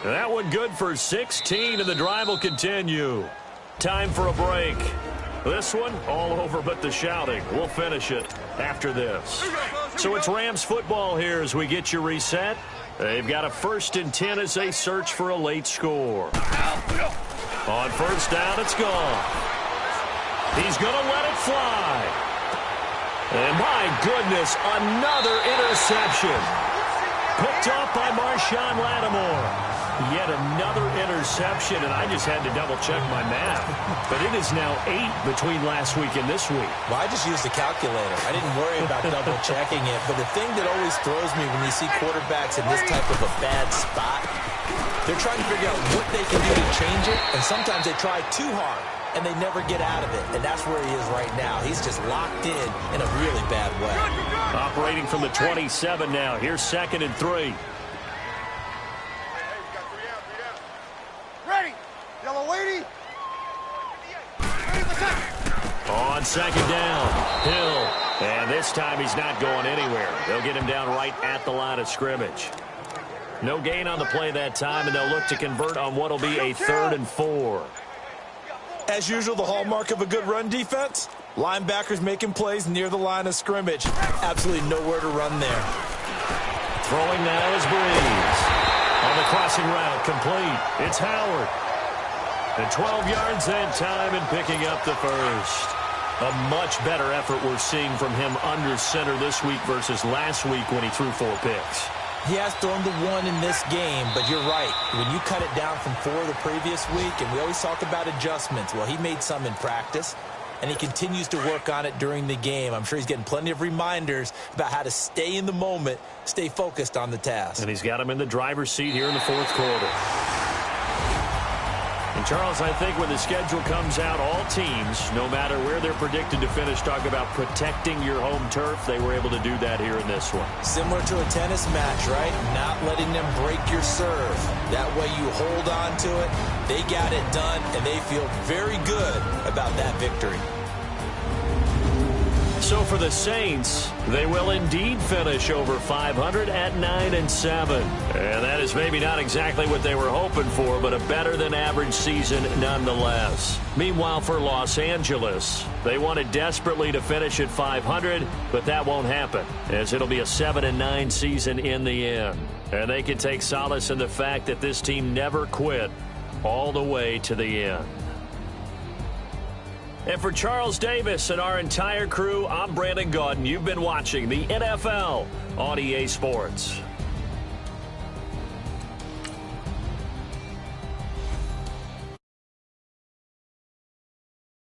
[SPEAKER 2] That one good for 16, and the drive will continue. Time for a break. This one, all over but the shouting. We'll finish it after this. So it's Rams football here as we get you reset. They've got a 1st and 10 as they search for a late score. On first down, it's gone. He's going to let it fly. And my goodness, another interception. Picked off by Marshawn Lattimore. Yet another interception, and I just had to double-check my math. But it is now 8 between last week and this week.
[SPEAKER 3] Well, I just used the calculator. I didn't worry about double-checking it. But the thing that always throws me when you see quarterbacks in this type of a bad spot, they're trying to figure out what they can do to change it, and sometimes they try too hard, and they never get out of it. And that's where he is right now. He's just locked in a really bad way.
[SPEAKER 2] Operating from the 27 now. Here's 2nd and 3. On 2nd down, Hill. And this time he's not going anywhere. They'll get him down right at the line of scrimmage. No gain on the play that time, and they'll look to convert on what will be a 3rd and 4.
[SPEAKER 3] As usual, the hallmark of a good run defense, linebackers making plays near the line of scrimmage. Absolutely nowhere to run there.
[SPEAKER 2] Throwing now is Breeze. On the crossing route, complete. It's Howard. And 12 yards that time and picking up the first. A much better effort we're seeing from him under center this week versus last week when he threw 4 picks.
[SPEAKER 3] He has thrown the 1 in this game, but you're right. When you cut it down from 4 the previous week, and we always talk about adjustments, well, he made some in practice, and he continues to work on it during the game. I'm sure he's getting plenty of reminders about how to stay in the moment, stay focused on the task.
[SPEAKER 2] And he's got him in the driver's seat here in the 4th quarter. And, Charles, I think when the schedule comes out, all teams, no matter where they're predicted to finish, talk about protecting your home turf. They were able to do that here in this one.
[SPEAKER 3] Similar to a tennis match, right? Not letting them break your serve. That way you hold on to it. They got it done, and they feel very good about that victory.
[SPEAKER 2] So for the Saints, they will indeed finish over 500 at 9-7. And that is maybe not exactly what they were hoping for, but a better-than-average season nonetheless. Meanwhile, for Los Angeles, they wanted desperately to finish at 500, but that won't happen, as it'll be a 7-9 season in the end. And they can take solace in the fact that this team never quit all the way to the end. And for Charles Davis and our entire crew, I'm Brandon Gaudin. You've been watching the NFL on EA Sports.